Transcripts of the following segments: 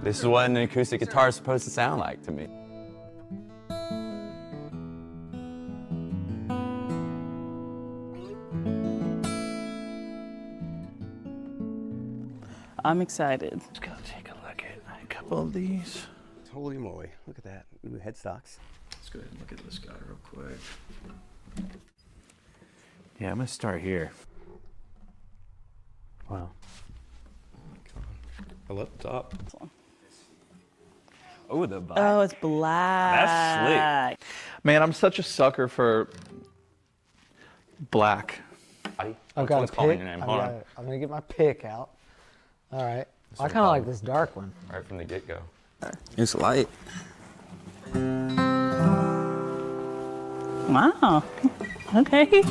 This is what an acoustic guitar is supposed to sound like to me. I'm excited. Just gotta take a look at a couple of these. Holy moly, look at that. New headstocks. Let's go ahead and look at this guy real quick. Yeah, I'm gonna start here. Wow. I love the top. Oh, the black. Oh, it's black. That's slick. Man, I'm such a sucker for black. I've got a calling pick. your name. I'm Hold on. gonna get my pick out. All right. I kind of like this dark one. Right from the get-go. It's light. Wow. Okay.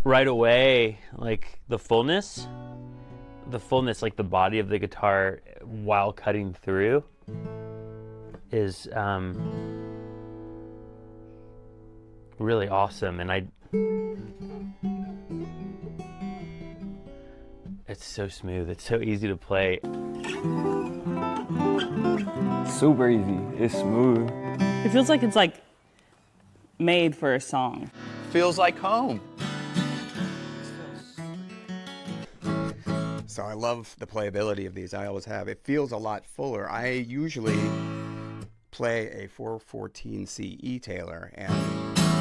Right away, like the fullness, like the body of the guitar while cutting through is really awesome. And it's so smooth. It's so easy to play. Super easy. It's smooth. It feels like it's like made for a song. Feels like home. So I love the playability of these. I always have. It feels a lot fuller. I usually play a 414C E-Tailor, and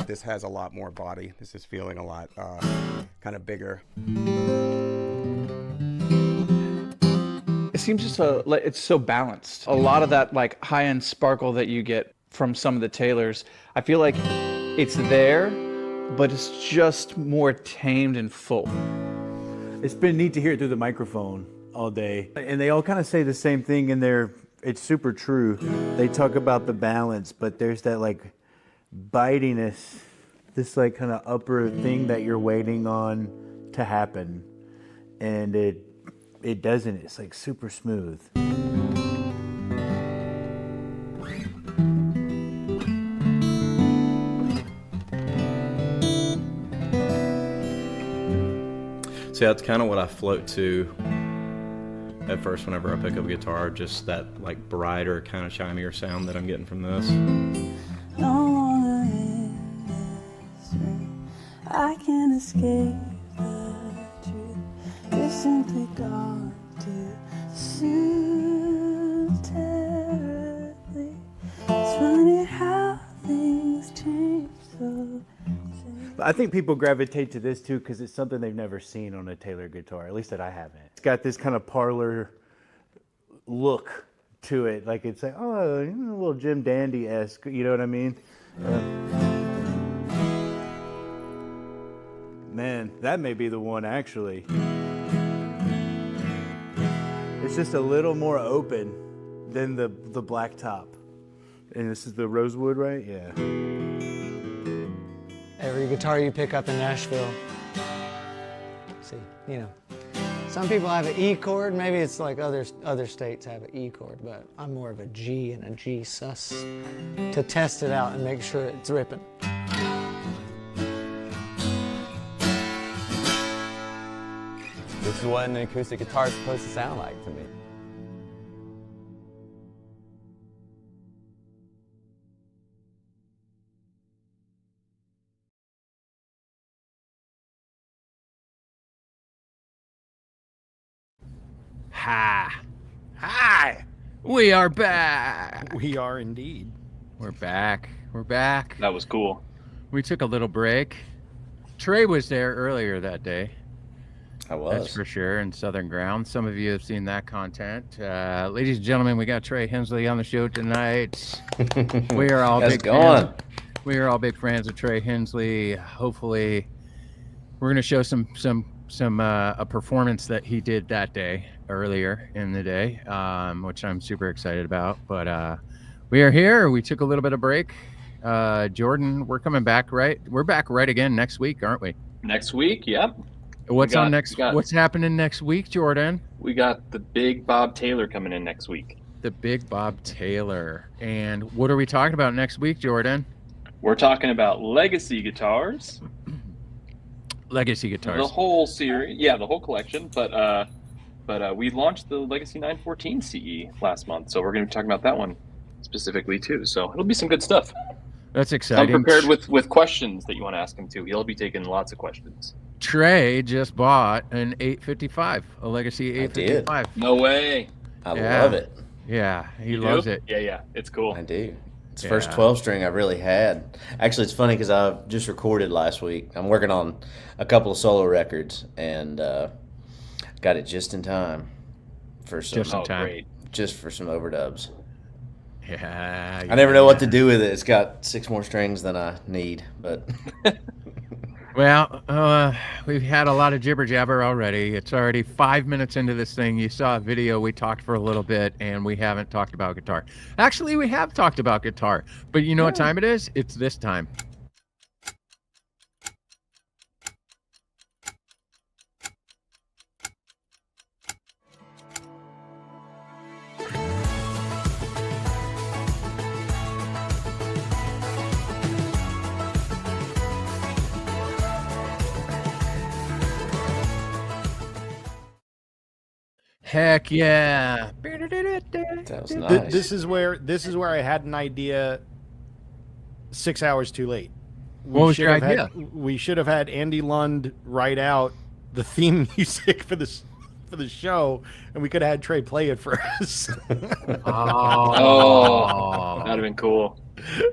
this has a lot more body. This is feeling a lot kind of bigger. It seems just it's so balanced. A lot of that like high-end sparkle that you get from some of the Taylors, I feel like it's there, but it's just more tamed and full. It's been neat to hear it through the microphone all day. And they all kind of say the same thing in there. It's super true. They talk about the balance, but there's that like bitiness, this like kind of upper thing that you're waiting on to happen. And it doesn't. It's like super smooth. See, that's kind of what I float to at first whenever I pick up a guitar, just that like brighter, kind of chimier sound that I'm getting from this. No longer in this room. I can't escape the truth. You're simply gone too soon, terribly. It's funny how things change so. I think people gravitate to this too because it's something they've never seen on a Taylor guitar, at least that I haven't. It's got this kind of parlor look to it, like it's like, oh, you know, a little Jim Dandy-esque, you know what I mean? Man, that may be the one actually. It's just a little more open than the black top. And this is the rosewood, right? Yeah. Every guitar you pick up in Nashville, see, you know, some people have an E chord. Maybe it's like other states have an E chord, but I'm more of a G and a G sus to test it out and make sure it's ripping. This is what an acoustic guitar is supposed to sound like to me. Hi! We are back! We are indeed. We're back. We're back. That was cool. We took a little break. Trey was there earlier that day. I was. That's for sure, in Southern Ground. Some of you have seen that content. Ladies and gentlemen, we got Trey Hensley on the show tonight. We are all big fans. We are all big fans of Trey Hensley. Hopefully, we're going to show a performance that he did that day, earlier in the day, which I'm super excited about. But we are here. We took a little bit of break. Jordan, we're coming back, right? We're back right again next week, aren't we? Next week, yep. What's happening next week, Jordan? We got the big Bob Taylor coming in next week. The big Bob Taylor. And what are we talking about next week, Jordan? We're talking about legacy guitars. Legacy guitars. The whole series, yeah, the whole collection. But but we launched the Legacy 914 CE last month, so we're going to be talking about that one specifically too. So it'll be some good stuff. That's I'm exciting. prepared with questions that you want to ask him too. He'll be taking lots of questions. Trey just bought an 855, a Legacy 855. No way. I Yeah. love it. Yeah, he You loves do? it. Yeah, it's cool. I do. It's the Yeah. first 12 string I've really had. Actually, it's funny because I just recorded last week. I'm working on a couple of solo records and got it just in time for some Just in time. Great. just for some overdubs. Yeah. I never know what to do with it. It's got 6 more strings than I need, but Well, we've had a lot of jibber jabber already. It's already 5 minutes into this thing. You saw a video. We talked for a little bit, and we haven't talked about guitar. Actually, we have talked about guitar, but you know what time it is? It's this time. Heck yeah. that was nice. This is where I had an idea 6 hours too late. What was your idea? We should have had Andy Lund write out the theme music for the show, and we could have had Trey play it for us. Oh, that'd have been cool.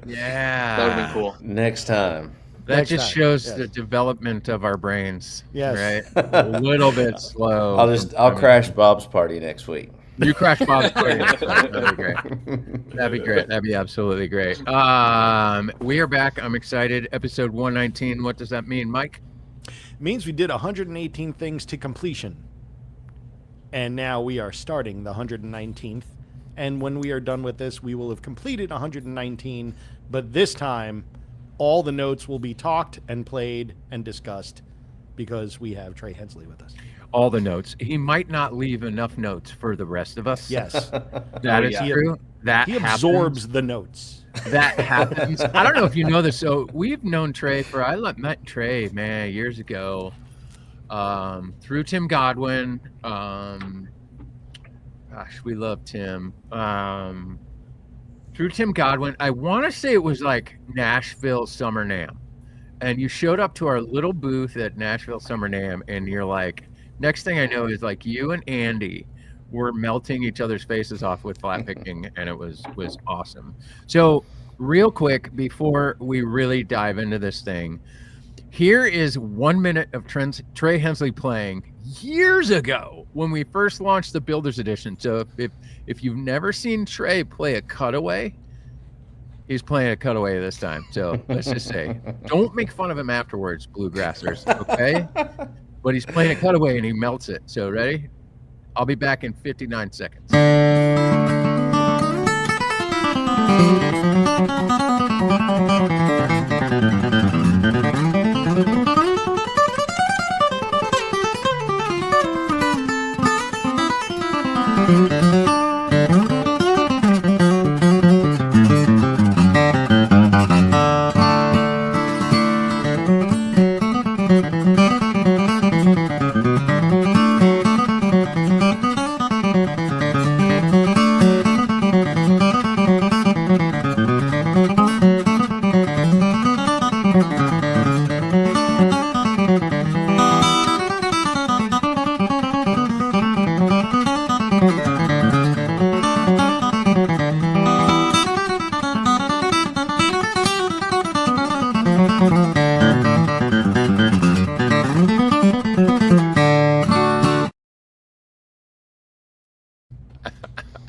Yeah. That would have been cool. Next time. That Next just time, shows yes. the development of our brains. Yes. Right? A little bit slow. I'll crash Bob's party next week. You crash Bob's party. That'd be great. That'd be great. That'd be absolutely great. We are back. I'm excited. Episode 119. What does that mean, Mike? Means we did 118 things to completion. And now we are starting the 119th. And when we are done with this, we will have completed 119. But this time, all the notes will be talked and played and discussed because we have Trey Hensley with us. All the notes. He might not leave enough notes for the rest of us. Yes. That is true. That He happens. absorbs the notes. That happens. I don't know if you know this. So we've known Trey met Trey, man, years ago, through Tim Godwin. Gosh, we love Tim. Through Tim Godwin. I want to say it was like Nashville Summer NAMM. And you showed up to our little booth at Nashville Summer NAMM, and you're like, next thing I know is like you and Andy were melting each other's faces off with flat picking, and it was awesome. So real quick, before we really dive into this thing, here is 1 minute of Trey Hensley playing years ago when we first launched the Builders Edition. So if you've never seen Trey play a cutaway, he's playing a cutaway this time. So let's just say, don't make fun of him afterwards, bluegrassers, okay? But he's playing a cutaway and he melts it. So ready? I'll be back in 59 seconds.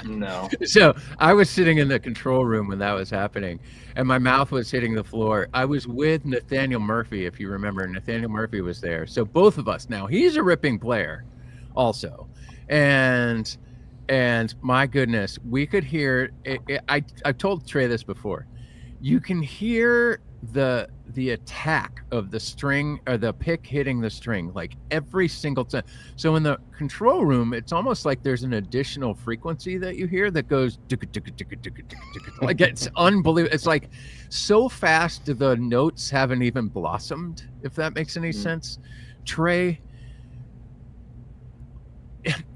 No. So I was sitting in the control room when that was happening, and my mouth was hitting the floor. I was with Nathaniel Murphy, if you remember. Nathaniel Murphy was there. So both of us. Now he's a ripping player, also, and my goodness, we could hear. I've told Trey this before. You can hear the attack of the string or the pick hitting the string like every single time. So in the control room, it's almost like there's an additional frequency that you hear that goes like it's unbelievable. It's like so fast the notes haven't even blossomed, if that makes any sense. Trey,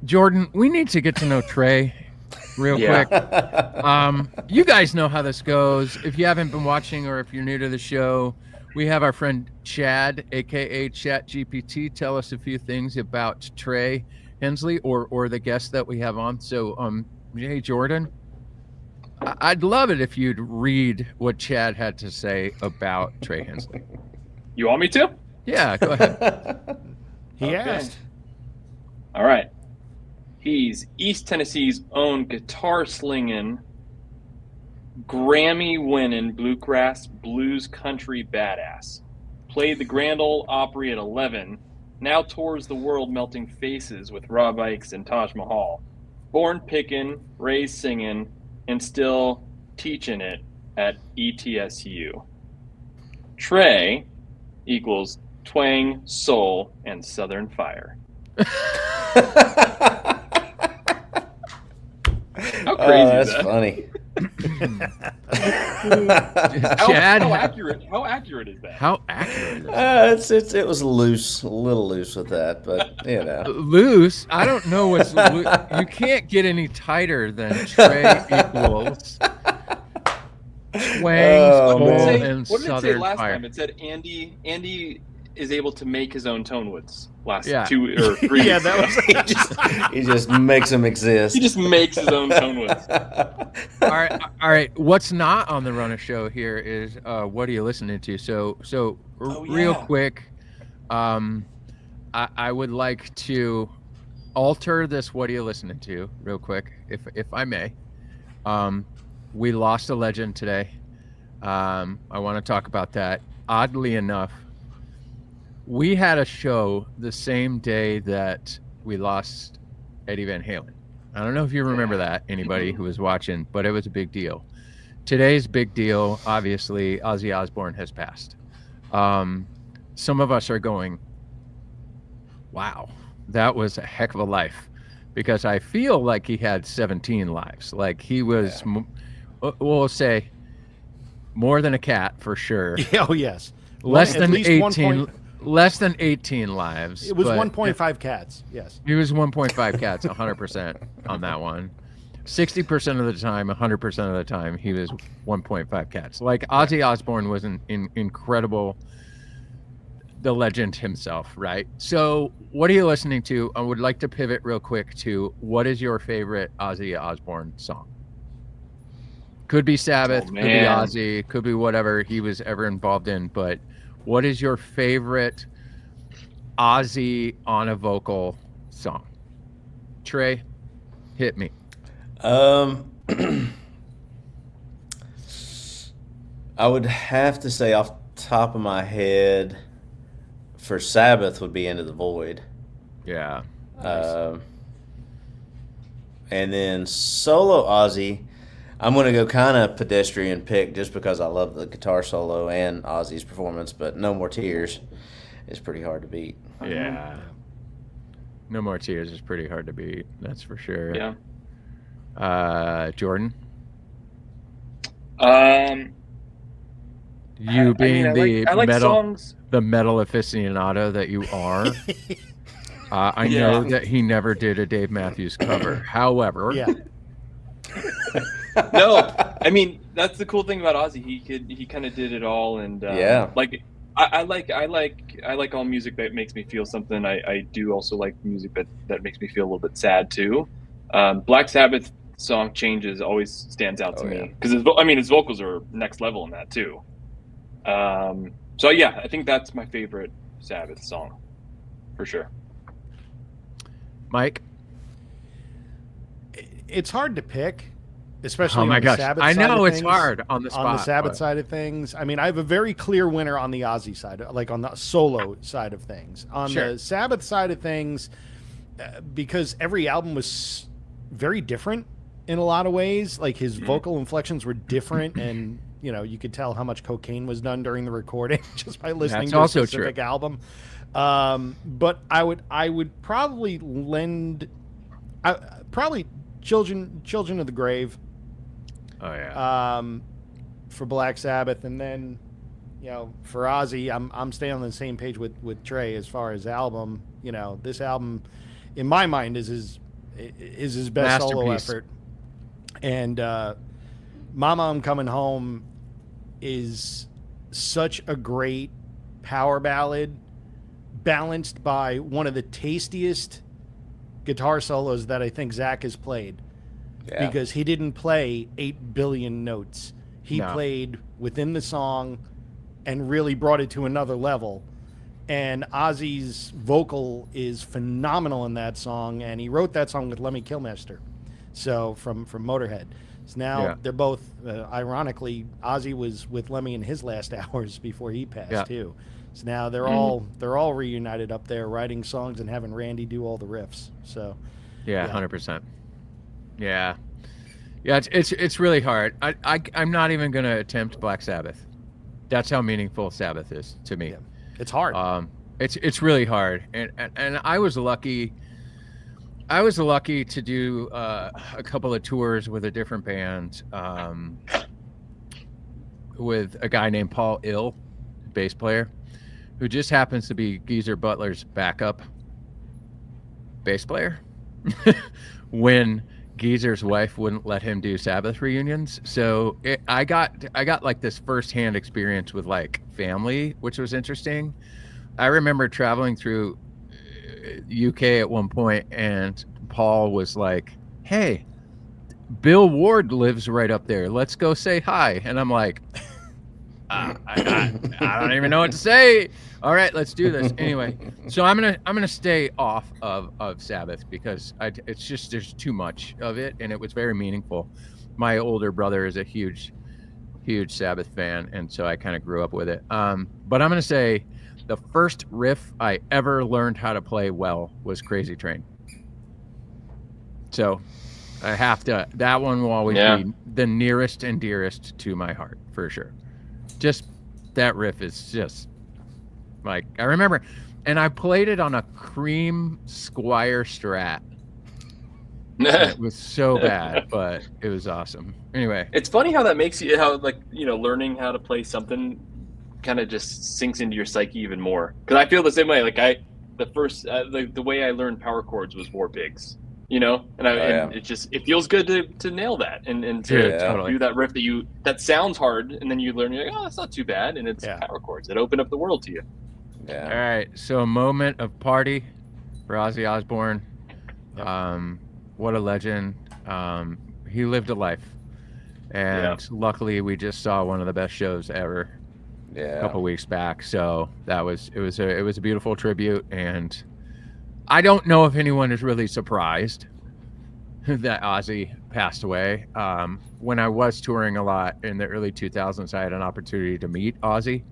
Jordan, we need to get to know Trey real quick. You guys know how this goes. If you haven't been watching or if you're new to the show, we have our friend Chad, aka ChatGPT, tell us a few things about Trey Hensley or the guest that we have on. So, hey, Jordan, I'd love it if you'd read what Chad had to say about Trey Hensley. You want me to? Yeah, go ahead. He asked. All right. He's East Tennessee's own guitar slinging, Grammy-winning bluegrass blues country badass. Played the Grand Ole Opry at 11. Now tours the world melting faces with Rob Ickes and Taj Mahal. Born picking, raised singing, and still teaching it at ETSU. Trey equals twang, soul, and southern fire. How crazy is that's that? funny. Chad, how accurate is that? How accurate is that? It was loose, a little loose with that, but you know. Loose? I don't know what's loose. You can't get any tighter than Trey equals twang, soul, and What did it say southern last fire. time? It said Andy is able to make his own tone woods last 2 or 3 Yeah, weeks that ago. was. He just makes them exist. He just makes his own tone woods. All right. What's not on the Runner Show here is what are you listening to? So real quick, I would like to alter this. What are you listening to? Real quick, if I may. We lost a legend today. I want to talk about that. Oddly enough, we had a show the same day that we lost Eddie Van Halen. I don't know if you remember that, anybody who was watching, but it was a big deal. Today's big deal, obviously, Ozzy Osbourne has passed. Some of us are going, wow, that was a heck of a life. Because I feel like he had 17 lives. Like he was, we'll say, more than a cat for sure. Oh, yes. Less At than least 18. Less than 18 lives. It was but 1.5 cats. Yes. He was 1.5 cats, 100% on that one. 60% of the time, 100% of the time, he was 1.5 cats. Like Ozzy Osbourne was an incredible, the legend himself, right? So what are you listening to? I would like to pivot real quick to what is your favorite Ozzy Osbourne song? Could be Sabbath, could be Ozzy, could be whatever he was ever involved in, but what is your favorite Ozzy on a vocal song? Trey, hit me. I would have to say off the top of my head for Sabbath would be Into the Void. Yeah. And then solo Ozzy, I'm going to go kind of pedestrian pick just because I love the guitar solo and Ozzy's performance, but No More Tears is pretty hard to beat. Yeah. No More Tears is pretty hard to beat. That's for sure. Yeah. Jordan? You being I like metal, songs. the metal aficionado that you are. I know that he never did a Dave Matthews cover. However, No, I mean that's the cool thing about Ozzy. He kind of did it all, and like I like all music that makes me feel something. I do also like music that makes me feel a little bit sad too. Black Sabbath song Changes always stands out to me because his vocals are next level in that too. So yeah, I think that's my favorite Sabbath song for sure. Mike? It's hard to pick, especially Oh my on the gosh. Sabbath I side know of it's things. hard on the spot. On the Sabbath but- side of things, I mean, I have a very clear winner on the Ozzy side, like on the solo side of things. On Sure. the Sabbath side of things, because every album was very different in a lot of ways. Like his vocal inflections were different, and you could tell how much cocaine was done during the recording just by listening That's to a also specific true. album. But I would probably lend, probably Children of the Grave. Oh yeah. For Black Sabbath, and then for Ozzy, I'm staying on the same page with Trey as far as album. This album in my mind, is his best solo Masterpiece. effort. And Mama, I'm Coming Home is such a great power ballad, balanced by one of the tastiest guitar solos that I think Zach has played. Yeah. Because he didn't play 8 billion notes. He played within the song and really brought it to another level. And Ozzy's vocal is phenomenal in that song, and he wrote that song with Lemmy Kilmister, so from Motorhead. So now they're both, ironically, Ozzy was with Lemmy in his last hours before he passed too. So now they're all reunited up there, writing songs and having Randy do all the riffs. So 100%. Yeah, it's really hard. I'm not even gonna attempt Black Sabbath. That's how meaningful Sabbath is to me. Yeah. It's hard. It's really hard, and I was lucky. I was lucky to do a couple of tours with a different band, with a guy named Paul Ill, bass player, who just happens to be Geezer Butler's backup bass player. When Geezer's wife wouldn't let him do Sabbath reunions, so I got like this firsthand experience with like family, which was interesting. I remember traveling through UK at one point, and Paul was like, "Hey, Bill Ward lives right up there. Let's go say hi." And I'm like, I don't even know what to say. All right, let's do this anyway. So I'm gonna stay off of Sabbath because it's just there's too much of it, and it was very meaningful. My older brother is a huge Sabbath fan, and so I kind of grew up with it. But I'm gonna say the first riff I ever learned how to play well was Crazy Train. So I have to. That one will always be the nearest and dearest to my heart for sure. Just that riff is just. Like, I remember, and I played it on a Cream Squire Strat. It was so bad, but it was awesome. Anyway. It's funny how that makes you, learning how to play something kind of just sinks into your psyche even more. Because I feel the same way. Like, the way I learned power chords was War Pigs, and it feels good to nail that and to do that riff that sounds hard, and then you learn, you're like, oh, that's not too bad, and it's power chords that open up the world to you. Yeah. All right, so a moment of party for Ozzy Osbourne. What a legend. He lived a life, and luckily we just saw one of the best shows ever a couple weeks back. So it was a beautiful tribute, and I don't know if anyone is really surprised that Ozzy passed away. When I was touring a lot in the early 2000s, I had an opportunity to meet Ozzy.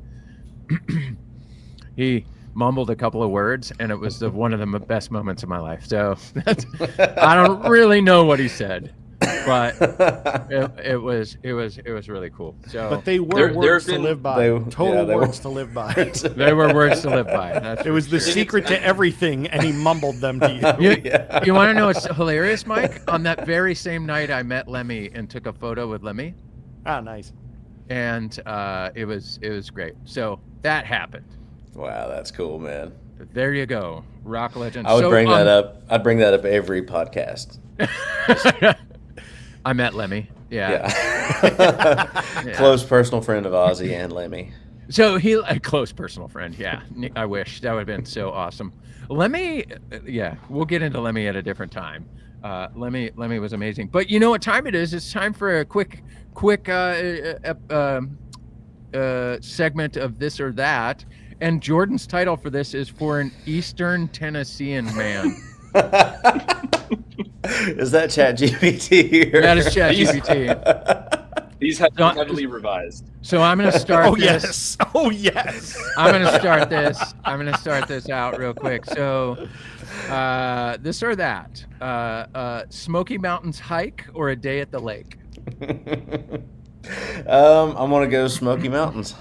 He mumbled a couple of words, and it was one of the best moments of my life. So I don't really know what he said, but it was really cool. So, but they were words to live by. Total words to live by. They were words to live by. It was the secret to everything, and he mumbled them to you. You want to know what's hilarious, Mike? On that very same night, I met Lemmy and took a photo with Lemmy. Ah, nice. And it was great. So that happened. Wow, that's cool, man. There you go, rock legend. I would bring that up. I'd bring that up every podcast. I met Lemmy. Yeah. Close personal friend of Ozzy and Lemmy. So a close personal friend. Yeah, I wish that would have been so awesome. Lemmy, we'll get into Lemmy at a different time. Lemmy was amazing. But you know what time it is? It's time for a quick segment of This or That. And Jordan's title for this is For an Eastern Tennessean Man. Is that ChatGPT? That is ChatGPT. These have been heavily revised. So I'm going to start this. Oh, yes. I'm going to start this. I'm going to start this out real quick. So This or That. Smoky Mountains hike or a day at the lake? I'm going to go Smoky Mountains.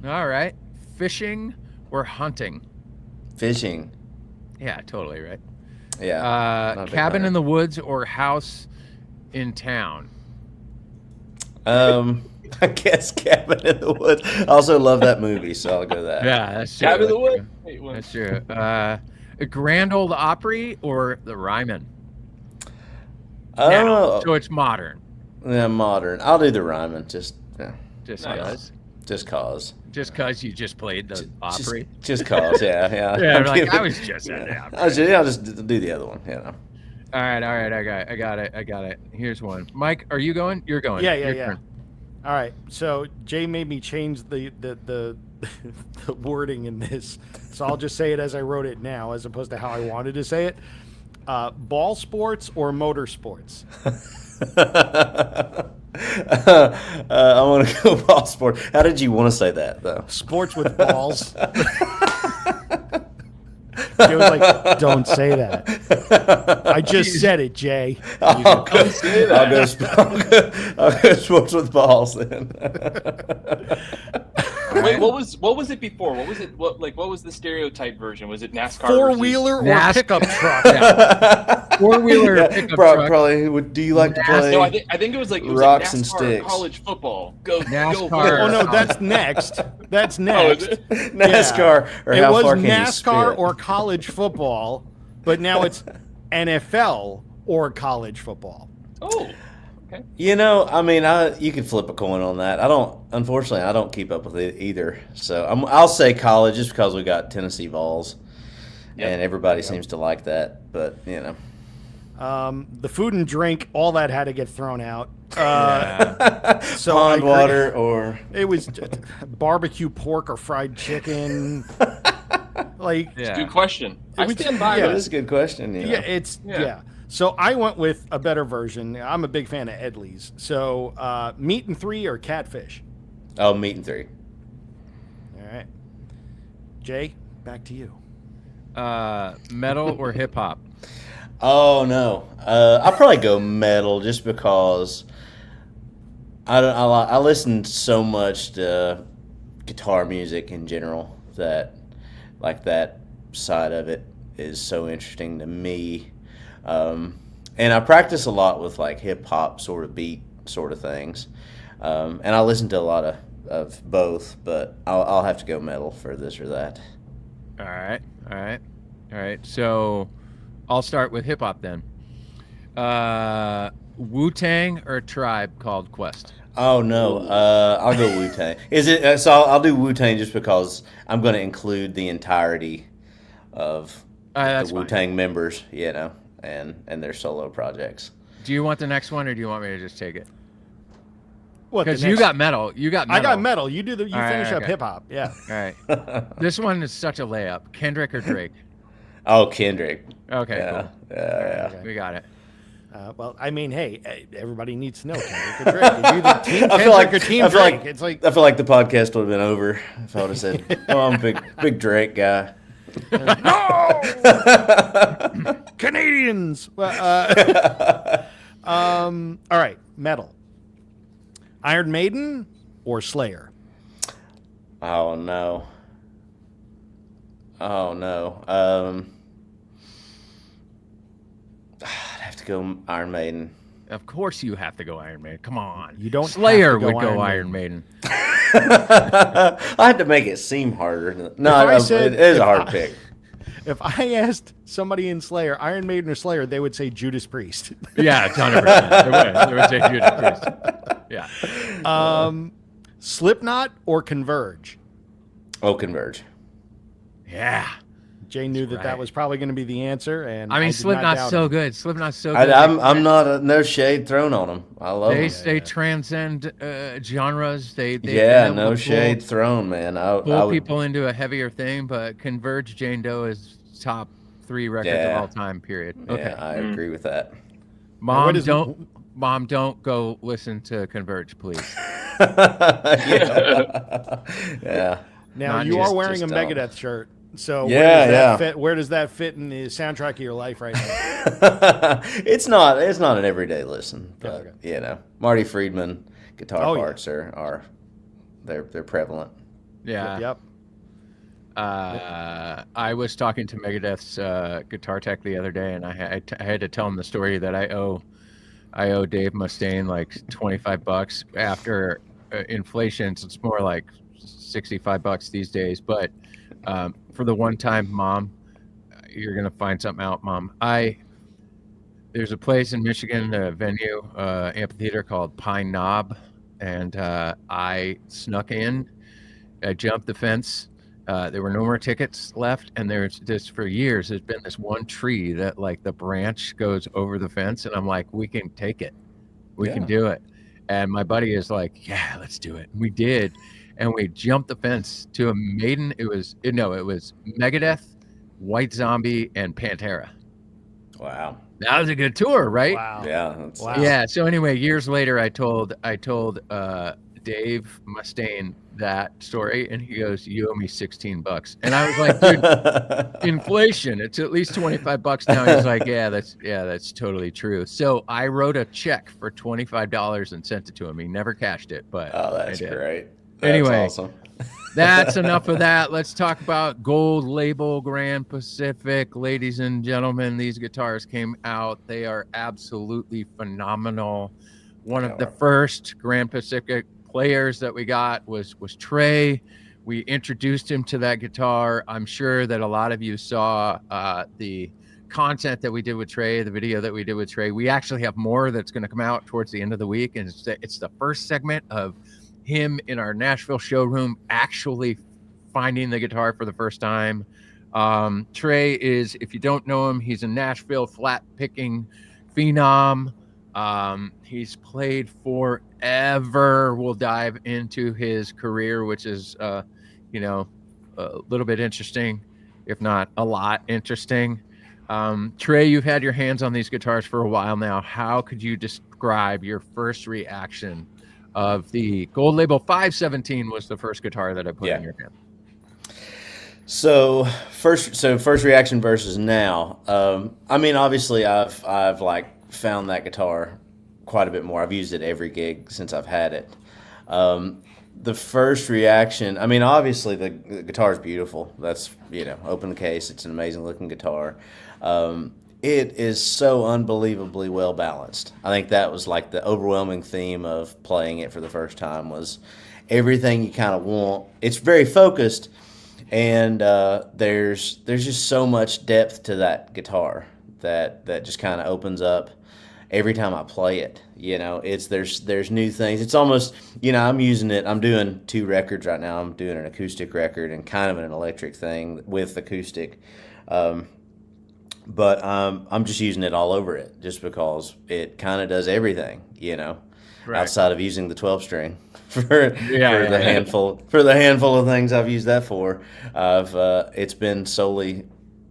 All right. Fishing or hunting? Fishing. Yeah, totally, right? Yeah. Cabin in the woods or house in town? I guess Cabin in the Woods. I also love that movie, so I'll go that. Yeah, that's true. Cabin in the Woods. That's true. A Grand Ole Opry or the Ryman? Oh, Now, so it's modern. Yeah, modern. I'll do the Ryman. Just Just Nice. cause. just cause. Just cause you just played the Opry. Just cause. Yeah, yeah. Yeah, I'm like, giving- I was just at the Opry. I'll just do the other one. You know. All right. I got it. Here's one. Mike, are you going? You're going. Yeah. Your turn. All right. So Jay made me change the the wording in this, so I'll just say it as I wrote it now, as opposed to how I wanted to say it. Ball sports or motorsports? I want to go ball sport. How did you want to say that though? Sports with balls. Jay was like, "Don't say that." I just said it, Jay. I'll go sports with balls then. Wait, what was it before? What was it? What was the stereotype version? Was it NASCAR? Four-wheeler or NASCAR. pickup truck? Four-wheeler or pickup truck. Probably. Do you like to play? No, I think it was like rocks NASCAR and sticks. college football. Go NASCAR. Oh no, that's next. That's next. NASCAR. Or It how was far can you NASCAR spit? or college football, but now it's NFL or college football. Oh, okay. You know, I mean, you could flip a coin on that. Unfortunately, I don't keep up with it either. So I'll say college just because we got Tennessee Vols, and everybody seems to like that. But you know, the food and drink, all that had to get thrown out. So pond water or it was barbecue pork or fried chicken. Like, Yeah. Good question. I stand by yeah. that. That's a good question. You know. yeah, it's yeah. So I went with a better version. I'm a big fan of Edley's. So meat and 3 or catfish. Oh, meat and 3. All right, Jay, back to you. Metal or hip hop? Oh no, I'll probably go metal just because I listen so much to guitar music in general that like that side of it is so interesting to me, and I practice a lot with like hip hop sort of beat sort of things, and I listen to a lot of both, but I'll have to go metal for this or that. All right. So I'll start with hip hop then. Wu-Tang or Tribe Called Quest? Oh no, I'll go Wu-Tang. Is it? So I'll do Wu-Tang just because I'm going to include the entirety of That's the Wu-Tang members, you know, and their solo projects. Do you want the next one, or do you want me to just take it? What? Because you got metal. I got metal. You do the. You All right, finish up okay. hip hop. Yeah. All right. This one is such a layup. Kendrick or Drake? Oh, Kendrick. Okay, Yeah, cool. yeah. We got it. Well, I mean, hey, everybody needs to know Kendrick or Drake. Are you the team I feel Kendrick like or team Drake? It's like I feel like the podcast would have been over if I would have said, "Oh, I'm a big Drake guy." no Canadians. Well, all right, metal. Iron Maiden or Slayer? Oh no. I'd have to go Iron Maiden. Of course you have to go Iron Maiden. Come on. You don't. Slayer have to would go Iron Iron Maiden. I had to make it seem harder. No, I said- it is if a hard I- pick. If I asked somebody in Slayer, Iron Maiden or Slayer, they would say Judas Priest. Yeah, 100%. They would say Judas Priest. Yeah. Slipknot or Converge? Oh, Converge. Yeah. Jay knew that right. was probably going to be the answer, and I mean, did not Slipknot's doubt so it. good. Slipknot's so good. I'm not no shade thrown on them. I love them. They transcend genres. They Yeah, been able no to shade thrown, man. I pull would, people into a heavier thing, but Converge Jane Doe is top 3 records of all time. Period. Okay, Yeah, I agree with that. Mom, what is- don't go listen to Converge, please. Yeah. Now Not you just- are wearing a just don't. Megadeth shirt, so Yeah, where does that yeah. fit? Where does that fit in the soundtrack of your life right now? It's not an everyday listen, but Okay. you know, Marty Friedman guitar Oh, yeah. parts are they're prevalent. Yeah. Yep. I was talking to Megadeth's guitar tech the other day, and I had to tell him the story that I owe Dave Mustaine like $25 after inflation. So it's more like $65 these days. But for the one time, Mom, you're gonna find something out, Mom. There's a place in Michigan, a venue, amphitheater called Pine Knob, and I snuck in. I jumped the fence. There were no more tickets left, and there's just for years there's been this one tree that like the branch goes over the fence, and I'm like, we can take it, we can do it. And my buddy is like, yeah, let's do it. And we did, and we jumped the fence to a Maiden. It was Megadeth, White Zombie, and Pantera. Wow. That was a good tour, right? Wow. Yeah. Wow. Yeah. So anyway, years later, I told Dave Mustaine that story, and he goes, "You owe me $16." And I was like, "Dude, inflation. It's at least $25 now." He's like, "Yeah, that's totally true." So I wrote a check for $25 and sent it to him. He never cashed it, but that's great. That's anyway, awesome. that's enough of that. Let's talk about Gold Label Grand Pacific. Ladies and gentlemen, these guitars came out. They are absolutely phenomenal. One of the first Grand Pacific players that we got was Trey. We introduced him to that guitar. I'm sure that a lot of you saw the content that we did with Trey, the video that we did with Trey. We actually have more that's going to come out towards the end of the week, and it's the first segment of him in our Nashville showroom actually finding the guitar for the first time. Trey is, if you don't know him, he's a Nashville flat picking phenom. He's played forever. We'll dive into his career, which is, a little bit interesting, if not a lot interesting. Trey, you've had your hands on these guitars for a while now. How could you describe your first reaction of the Gold Label 517 was the first guitar that I put in your hand? So first reaction versus now. I mean, obviously I've like found that guitar quite a bit more. I've used it every gig since I've had it. The first reaction, I mean, obviously the guitar is beautiful. That's, open the case. It's an amazing looking guitar. It is so unbelievably well balanced. I think that was like the overwhelming theme of playing it for the first time was everything you kind of want. It's very focused, and there's just so much depth to that guitar that just kind of opens up every time I play it. There's new things. It's almost, I'm using it. I'm doing 2 records right now. I'm doing an acoustic record and kind of an electric thing with acoustic. But I'm just using it all over it just because it kind of does everything, outside of using the 12-string for the handful of things I've used that for. It's been solely,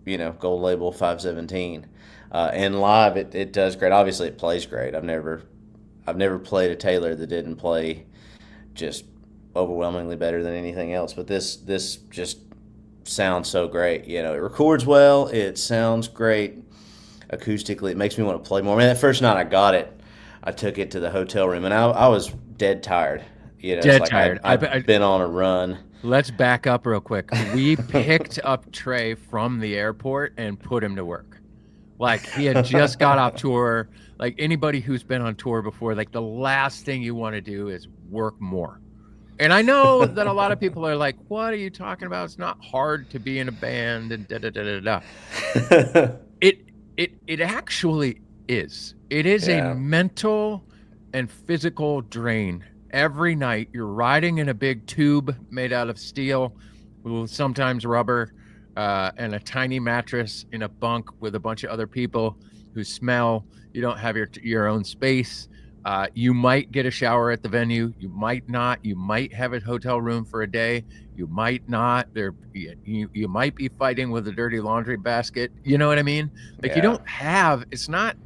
Gold Label 517. And live, it does great. Obviously, it plays great. I've never played a Taylor that didn't play just overwhelmingly better than anything else. But this just sounds so great. It records well. It sounds great acoustically. It makes me want to play more. I mean, that first night I got it, I took it to the hotel room, and I was dead tired. Tired. I've been on a run. Let's back up real quick. We picked up Trey from the airport and put him to work. Like, he had just got off tour. Like, anybody who's been on tour before, like, the last thing you want to do is work more. And I know that a lot of people are like, what are you talking about? It's not hard to be in a band and da-da-da-da-da. It actually is. It is a mental and physical drain. Every night you're riding in a big tube made out of steel, with sometimes rubber, and a tiny mattress in a bunk with a bunch of other people who smell. You don't have your own space. You might get a shower at the venue. You might not. You might have a hotel room for a day. You might not. You might be fighting with a dirty laundry basket. You know what I mean? Like, you don't have. It's not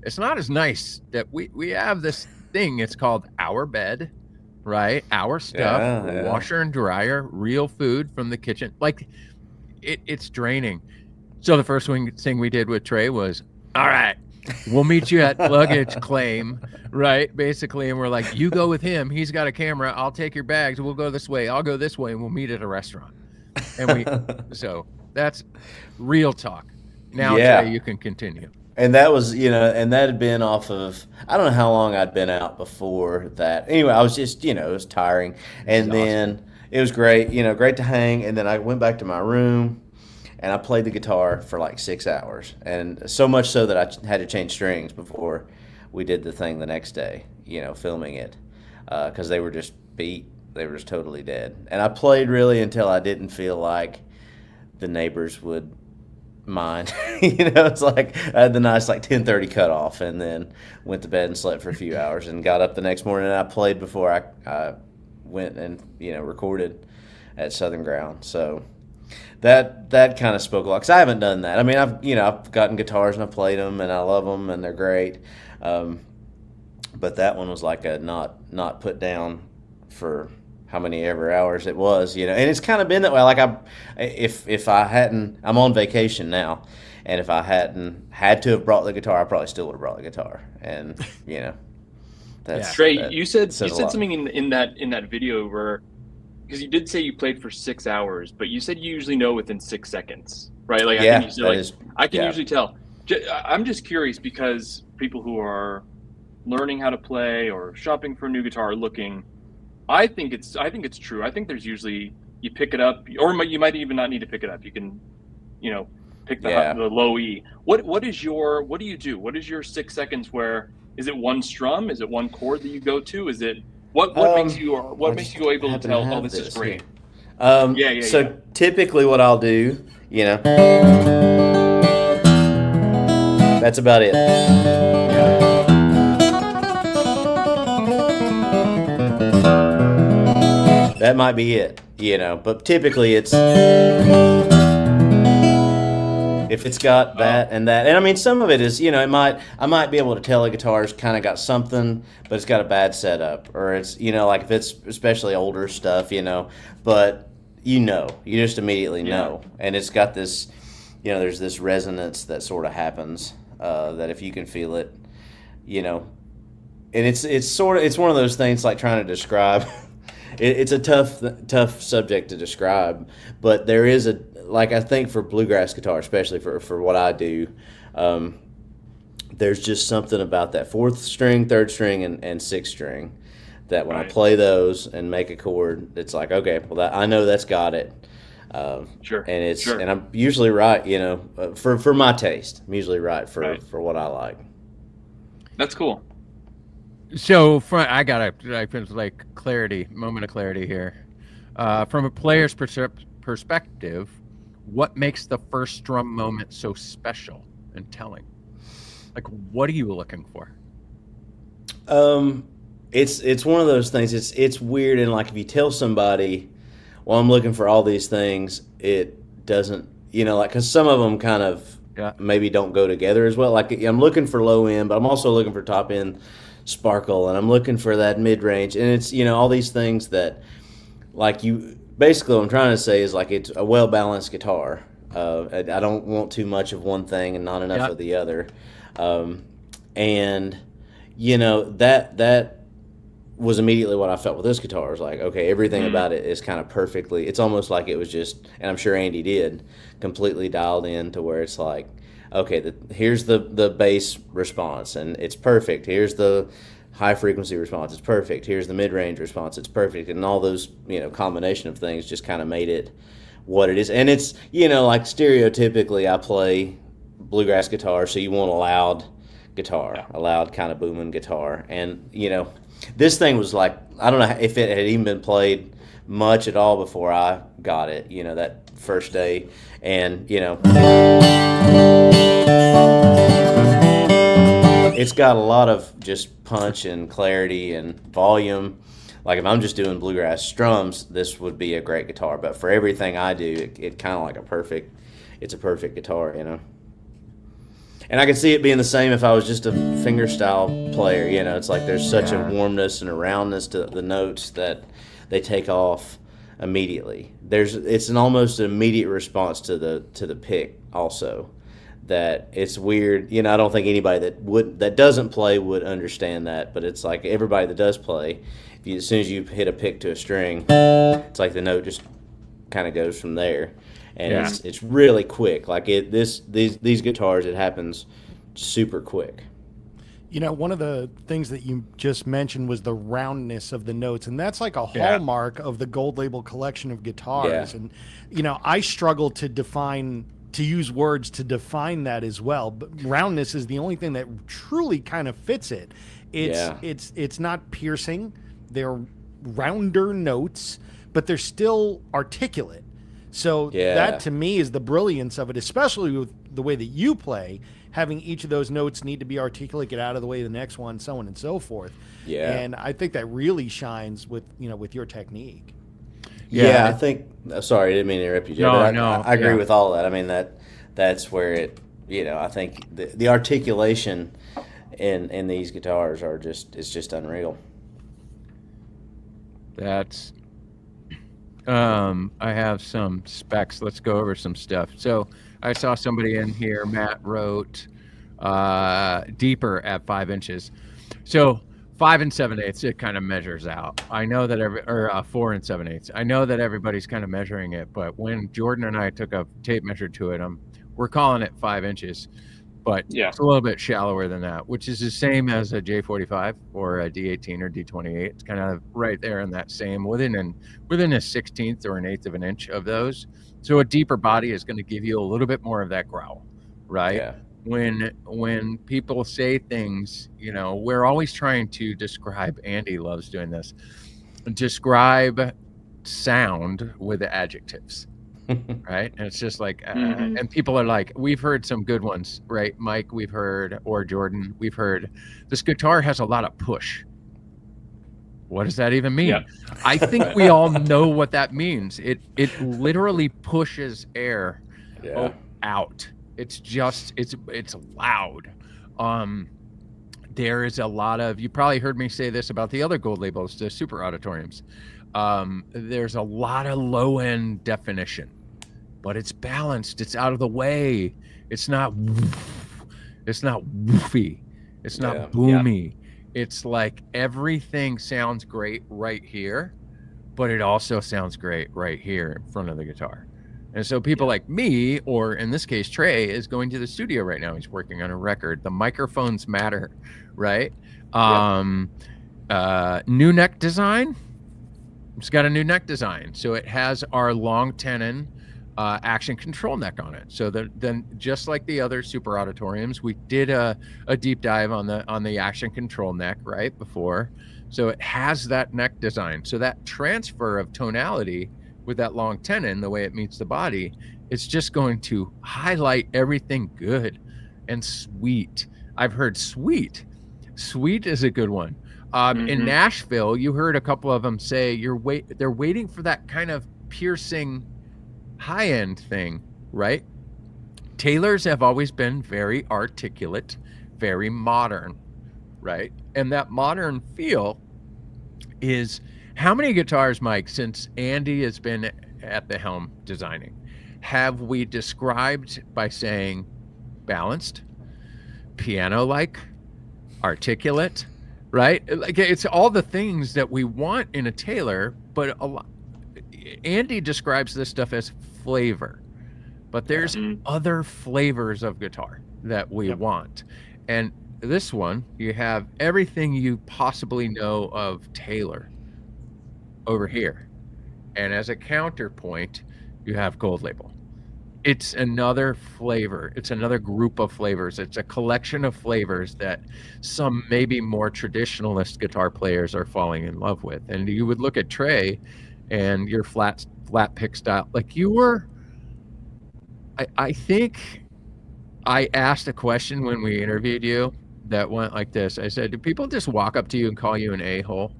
as nice that we have this thing. It's called our bed, right? Our stuff, washer and dryer, real food from the kitchen. Like, it's draining. So the first thing we did with Trey was, all right, we'll meet you at luggage claim, right? Basically, and we're like, you go with him. He's got a camera. I'll take your bags. We'll go this way. I'll go this way, and we'll meet at a restaurant. And so that's real talk. Now, Trey, you can continue. And that was, and that had been off of, I don't know how long I'd been out before that. Anyway, I was just, it was tiring. And then it was great, great to hang. And then I went back to my room and I played the guitar for like 6 hours, and so much so that I had to change strings before we did the thing the next day, filming it, because they were just beat. They were just totally dead. And I played really until I didn't feel like the neighbors would mind. It's like I had the nice 10:30 cutoff, and then went to bed and slept for a few hours, and got up the next morning and I played before I went and recorded at Southern Ground. So that kind of spoke a lot, because I haven't done that. I mean, I've gotten guitars and I've played them and I love them and they're great, but that one was like a not put down for how many ever hours it was, and it's kind of been that way. Like if I hadn't, I'm on vacation now, and if I hadn't had to have brought the guitar, I probably still would have brought the guitar. And that's Trey. You said a lot. something in that video where, because you did say you played for 6 hours, but you said you usually know within 6 seconds, right? Like Yeah, I can usually tell. I'm just curious, because people who are learning how to play or shopping for a new guitar are looking. I think it's true. I think there's usually, you pick it up, or you might even not need to pick it up. You can, pick the low E. What do you do? What is your 6 seconds where, is it one strum? Is it one chord that you go to? Is it, what makes you go able to tell, oh, this is great? So typically what I'll do, that's about it. That might be it, but typically it's, if it's got that and that, and I mean, some of it is, I might be able to tell a guitar's kind of got something, but it's got a bad setup, or it's, like if it's especially older stuff, but you just immediately know, and it's got this, there's this resonance that sort of happens, that if you can feel it, and it's one of those things like trying to describe. It's a tough subject to describe, but there is I think for bluegrass guitar, especially for what I do, there's just something about that 4th string, 3rd string, and 6th string that when I play those and make a chord, it's like, okay, well, I know that's got it. Sure. And I'm usually right, for my taste. I'm usually right for what I like. That's cool. So I got a moment of clarity here. From a player's perspective, what makes the first strum moment so special and telling? Like, what are you looking for? It's one of those things. It's weird, and like if you tell somebody, well, I'm looking for all these things, it doesn't, because some of them kind of maybe don't go together as well. Like I'm looking for low end, but I'm also looking for top end sparkle, and I'm looking for that mid range, and it's all these things that, like, basically what I'm trying to say is like it's a well balanced guitar. I don't want too much of one thing and not enough of the other, and that was immediately what I felt with this guitar. It was like, okay, everything about it is kind of perfectly. It's almost like it was just, and I'm sure Andy did, completely dialed in to where it's like, okay, here's the bass response, and it's perfect. Here's the high frequency response, it's perfect. Here's the mid range response, it's perfect. And all those, combination of things just kind of made it what it is. And it's, like stereotypically, I play bluegrass guitar, so you want a loud guitar, a loud kind of booming guitar. And, this thing was like, I don't know if it had even been played much at all before I got it, that first day. And, it's got a lot of just punch and clarity and volume. Like if I'm just doing bluegrass strums, this would be a great guitar. But for everything I do, it kind of like it's a perfect guitar, And I could see it being the same if I was just a fingerstyle player, It's like there's such a warmness and a roundness to the notes that they take off immediately. It's an almost immediate response to the pick also. That it's weird, I don't think anybody that doesn't play would understand that, but it's like everybody that does play, as soon as you hit a pick to a string, it's like the note just kind of goes from there, and it's really quick. Like these guitars, it happens super quick. You know, one of the things that you just mentioned was the roundness of the notes, and that's like a hallmark of the Gold Label collection of guitars. Yeah. And, you know, I struggle to use words to define that as well, but roundness is the only thing that truly kind of fits it. It's not piercing. They're rounder notes, but they're still articulate. So that to me is the brilliance of it, especially with the way that you play. Having each of those notes need to be articulate, get out of the way of the next one, so on and so forth. Yeah. And I think that really shines with your technique. Yeah, I think. Sorry, I didn't mean to interrupt you, Jay. I agree with all that. I mean that's where it. You know, I think the articulation in these guitars is just unreal. That's. I have some specs. Let's go over some stuff. So I saw somebody in here. Matt wrote deeper at 5 inches. So 5 7/8, it kind of measures out. I know that 4 7/8. I know that everybody's kind of measuring it, but when Jordan and I took a tape measure to it, we're calling it 5 inches, but it's a little bit shallower than that, which is the same as a J45 or a D18 or D28. It's kind of right there in that same within a 16th or an eighth of an inch of those. So a deeper body is going to give you a little bit more of that growl, right? Yeah. When people say things, you know, we're always trying to describe. Andy loves doing this. Describe sound with adjectives. Right, and it's just like and people are like, we've heard some good ones, right? Mike, we've heard, or Jordan, we've heard this guitar has a lot of push. What does that even mean? I think we all know what that means. It literally pushes air out. It's just it's loud. There is a lot of, you probably heard me say this about the other Gold Labels, the super auditoriums. There's a lot of low end definition, but it's balanced. It's out of the way. It's not woofy. It's not boomy. It's like everything sounds great right here, but it also sounds great right here in front of the guitar. And so people like me, or in this case, Trey, is going to the studio right now. He's working on a record. The microphones matter, right? New neck design. It's got a new neck design. So it has our long tenon action control neck on it. So then just like the other super auditoriums, we did a deep dive on the action control neck right before. So it has that neck design. So that transfer of tonality with that long tenon, the way it meets the body, it's just going to highlight everything good and sweet. I've heard sweet. Sweet is a good one. In Nashville, you heard a couple of them say they're waiting for that kind of piercing high-end thing, right? Taylors have always been very articulate, very modern, right? And that modern feel is, how many guitars, Mike, since Andy has been at the helm designing, have we described by saying balanced, piano-like, articulate, right? Like, it's all the things that we want in a Taylor, but Andy describes this stuff as flavor, but there's other flavors of guitar that we want. And this one, you have everything you possibly know of Taylor over here. And as a counterpoint, you have Gold Label. It's another flavor. It's another group of flavors. It's a collection of flavors that some maybe more traditionalist guitar players are falling in love with. And you would look at Trey and your flat pick style. Like you were, I think I asked a question when we interviewed you that went like this. I said, do people just walk up to you and call you an a-hole?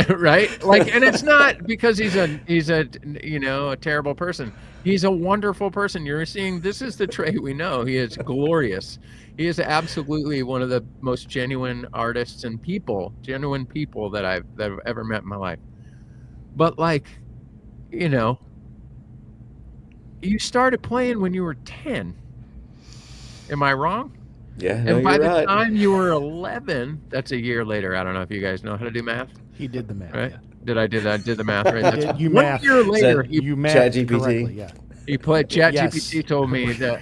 Right? Like, and it's not because he's a you know, a terrible person. He's a wonderful person. You're seeing, this is the Trey we know. He is glorious. He is absolutely one of the most genuine artists and genuine people that I've ever met in my life. But like, you know, you started playing when you were 10. Am I wrong? Yeah, and by the time you were 11, that's a year later. I don't know if you guys know how to do math. He did the math. Right? Yeah. I did the math right. That's you 1 math. year later. You math correctly. Yeah. He put ChatGPT told me that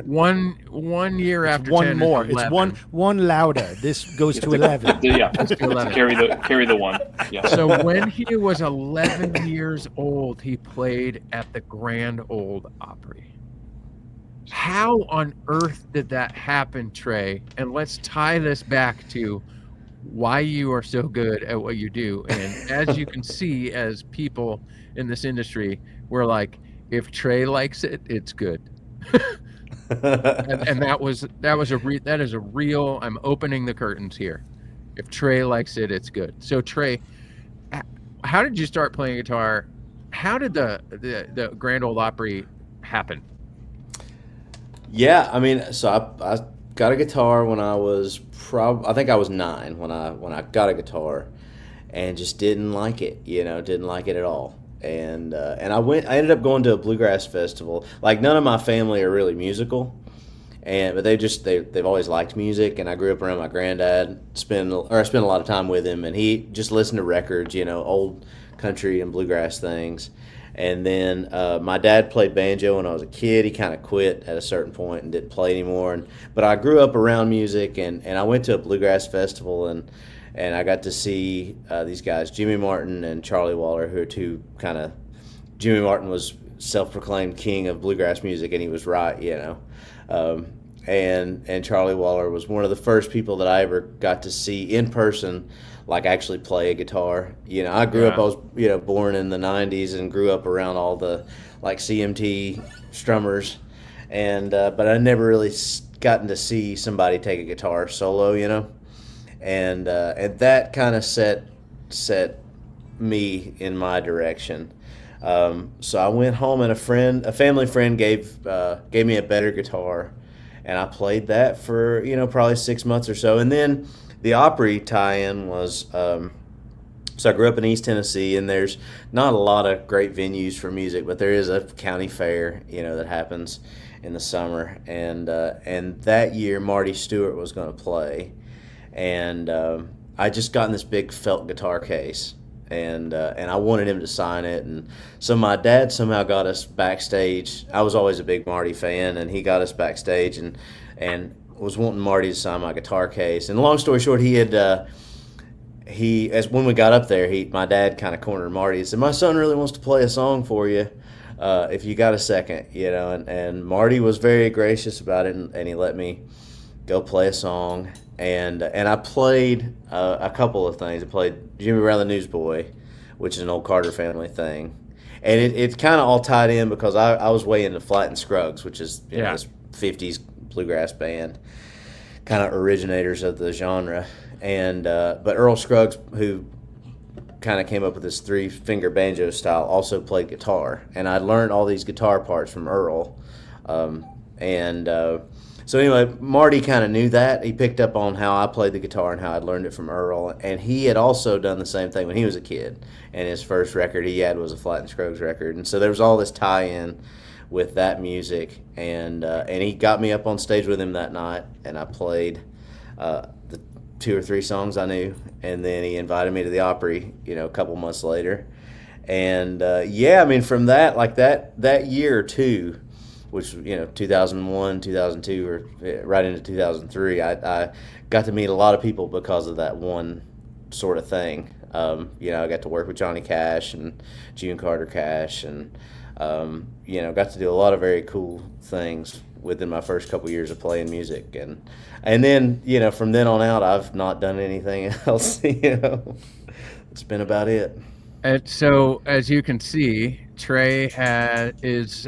one year after one 10 more. is It's 11. one louder. This goes to 11. Yeah, carry the one. Yeah. So when he was 11 years old, he played at the Grand Ole Opry. How on earth did that happen, Trey? And let's tie this back to why you are so good at what you do. And as you can see, as people in this industry, we're like, if Trey likes it, it's good. and that is a real. I'm opening the curtains here. If Trey likes it, it's good. So Trey, how did you start playing guitar? How did the Grand Ole Opry happen? Yeah, I mean, so I got a guitar when I was I think I was 9 when I got a guitar, and just didn't like it. Didn't like it at all. And I ended up going to a bluegrass festival. Like, none of my family are really musical, but they've always liked music. And I grew up around my granddad. I spent a lot of time with him, and he just listened to records, old country and bluegrass things. And then my dad played banjo when I was a kid. He kind of quit at a certain point and didn't play anymore. But I grew up around music, and I went to a bluegrass festival, and I got to see these guys, Jimmy Martin and Charlie Waller, who are two kind of. Jimmy Martin was self-proclaimed king of bluegrass music, and he was right, and Charlie Waller was one of the first people that I ever got to see in person, like actually play a guitar. I grew up, I was, born in the 90s and grew up around all the like CMT strummers, and but I never really gotten to see somebody take a guitar solo, and that kind of set me in my direction. So I went home, and a family friend gave me a better guitar, and I played that for probably 6 months or so, and then the Opry tie-in was. So I grew up in East Tennessee, and there's not a lot of great venues for music, but there is a county fair, that happens in the summer, and that year Marty Stewart was going to play, and I just got in this big felt guitar case, and I wanted him to sign it, and so my dad somehow got us backstage. I was always a big Marty fan, and he got us backstage, and was wanting Marty to sign my guitar case. And long story short, when we got up there, my dad kind of cornered Marty and said, "My son really wants to play a song for you, if you got a second," and Marty was very gracious about it, and he let me go play a song, and I played a couple of things. I played Jimmy Brown the Newsboy, which is an old Carter family thing, and it kind of all tied in because I was way into Flight and Scruggs, which is this 50s bluegrass band, kind of originators of the genre. And but Earl Scruggs, who kind of came up with this 3-finger banjo style, also played guitar, and I learned all these guitar parts from Earl. So anyway, Marty kind of knew that. He picked up on how I played the guitar and how I'd learned it from Earl, and he had also done the same thing when he was a kid. And his first record he had was a Flight and Scruggs record, and so there was all this tie-in with that music, and he got me up on stage with him that night, and I played the 2 or 3 songs I knew, and then he invited me to the Opry, a couple months later, and from that, like that year or two, which 2001, 2002, or right into 2003, I got to meet a lot of people because of that one sort of thing. I got to work with Johnny Cash and June Carter Cash, and got to do a lot of very cool things within my first couple years of playing music, and then from then on out I've not done anything else. It's been about it. And so as you can see, Trey is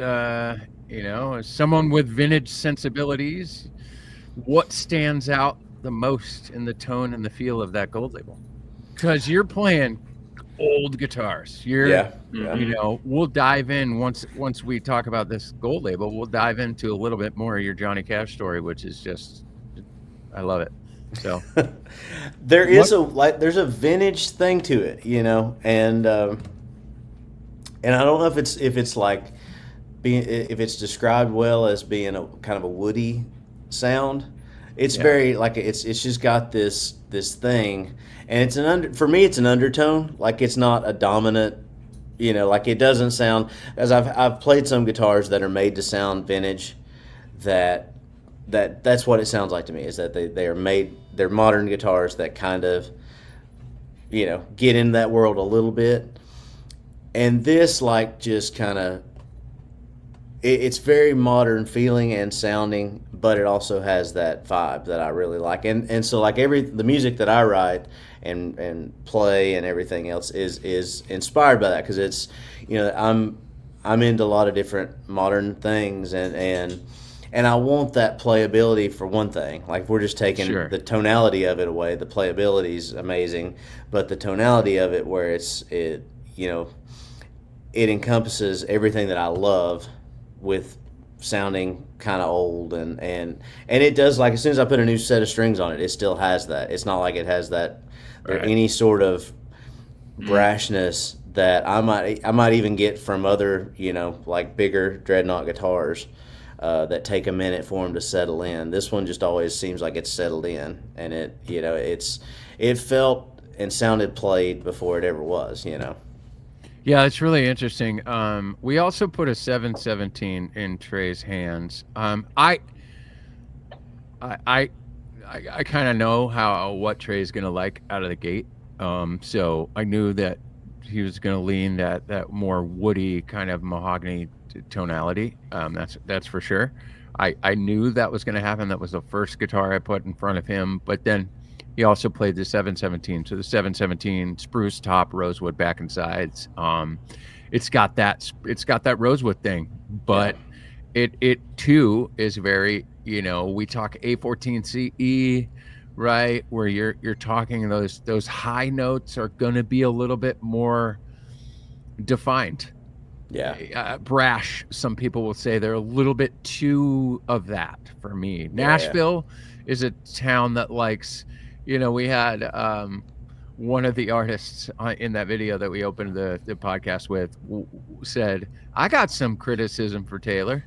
someone with vintage sensibilities. What stands out the most in the tone and the feel of that gold label? Because you're playing old guitars. We'll dive in once we talk about this gold label. We'll dive into a little bit more of your Johnny Cash story, which is just, I love it. So there's a vintage thing to it, and I don't know if it's like if it's described well as being a kind of a woody sound. It's very like it's just got this thing. And for me, it's an undertone. Like, it's not a dominant, like it doesn't sound, as I've played some guitars that are made to sound vintage, that's what it sounds like to me, is that they're modern guitars that kind of, get in that world a little bit. And this, like, just kind of, it's very modern feeling and sounding, but it also has that vibe that I really like. And so, like, the music that I write and play and everything else is inspired by that, because it's, I'm into a lot of different modern things, and I want that playability for one thing. Like, if we're just taking the tonality of it away, the playability is amazing, but the tonality of it, where it encompasses everything that I love with sounding kind of old, and it does, like, as soon as I put a new set of strings on it, it still has that. It's not like it has that or any sort of brashness that I might even get from other, like bigger dreadnought guitars that take a minute for them to settle in. This one just always seems like it's settled in, and it felt and sounded played before it ever was. Yeah, it's really interesting. We also put a 717 in Trey's hands. I kind of know what Trey's gonna like out of the gate. So I knew that he was gonna lean that more woody kind of mahogany tonality. That's for sure. I knew that was gonna happen. That was the first guitar I put in front of him. But then he also played the 717. So the 717 spruce top, rosewood back and sides. It's got that rosewood thing, but it too is very, we talk A14CE, right? Where you're talking those high notes are going to be a little bit more defined. Yeah. Brash. Some people will say they're a little bit too of that for me. Nashville is a town that likes, we had one of the artists in that video that we opened the podcast with said, I got some criticism for Taylor.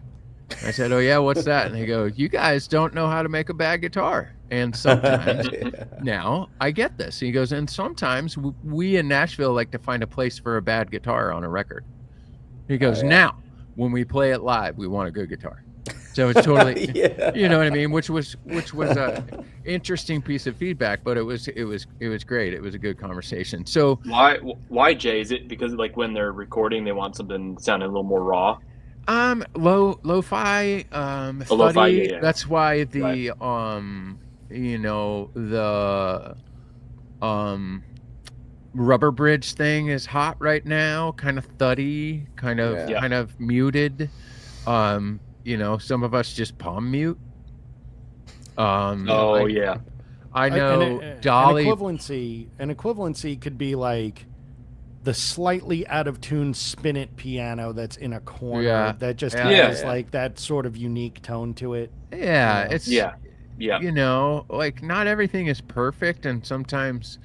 I said, oh yeah, what's that? And they go, you guys don't know how to make a bad guitar. And sometimes, now I get this. And he goes, and sometimes we in Nashville like to find a place for a bad guitar on a record. He goes, now when we play it live, we want a good guitar. So it's totally, you know what I mean? Which was a interesting piece of feedback, but it was great. It was a good conversation. So why Jay? Is it because, like, when they're recording, they want something sounding a little more raw? Lo-fi, lo-fi, yeah. That's why the the rubber bridge thing is hot right now, kind of thuddy, kind of muted. Some of us just palm mute. I know Dolly. An equivalency could be like the slightly out of tune spinet piano that's in a corner that just has like that sort of unique tone to it. Yeah, it's like not everything is perfect, and sometimes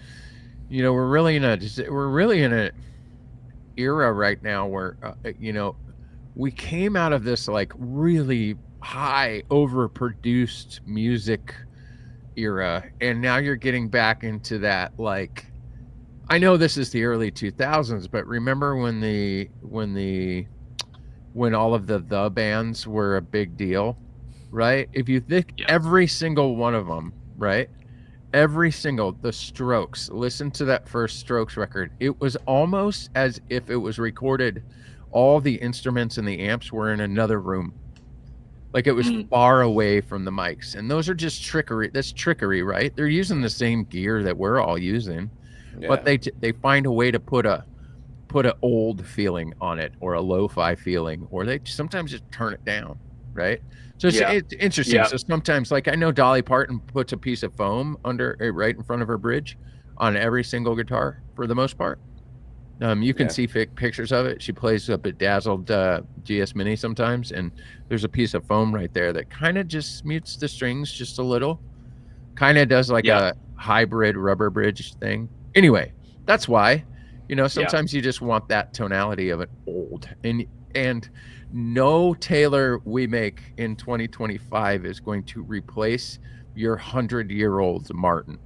we're really in a era right now where we came out of this like really high overproduced music era, and now you're getting back into that, like, I know this is the early 2000s, but remember when all of the bands were a big deal, right? If you think every single one of them, right? The Strokes, listen to that first Strokes record. It was almost as if it was recorded, all the instruments and the amps were in another room. Like, it was far away from the mics. And those are just trickery. That's trickery, right? They're using the same gear that we're all using, but they find a way to put a old feeling on it, or a lo-fi feeling, or they sometimes just turn it down, right? So it's interesting. So sometimes, like, I know Dolly Parton puts a piece of foam under right in front of her bridge on every single guitar for the most part. You can see pictures of it. She plays a bedazzled GS Mini sometimes, and there's a piece of foam right there that kind of just mutes the strings just a little. Kind of does like a hybrid rubber bridge thing. Anyway, that's why, sometimes you just want that tonality of an old. And no Taylor we make in 2025 is going to replace your 100-year-old Martin.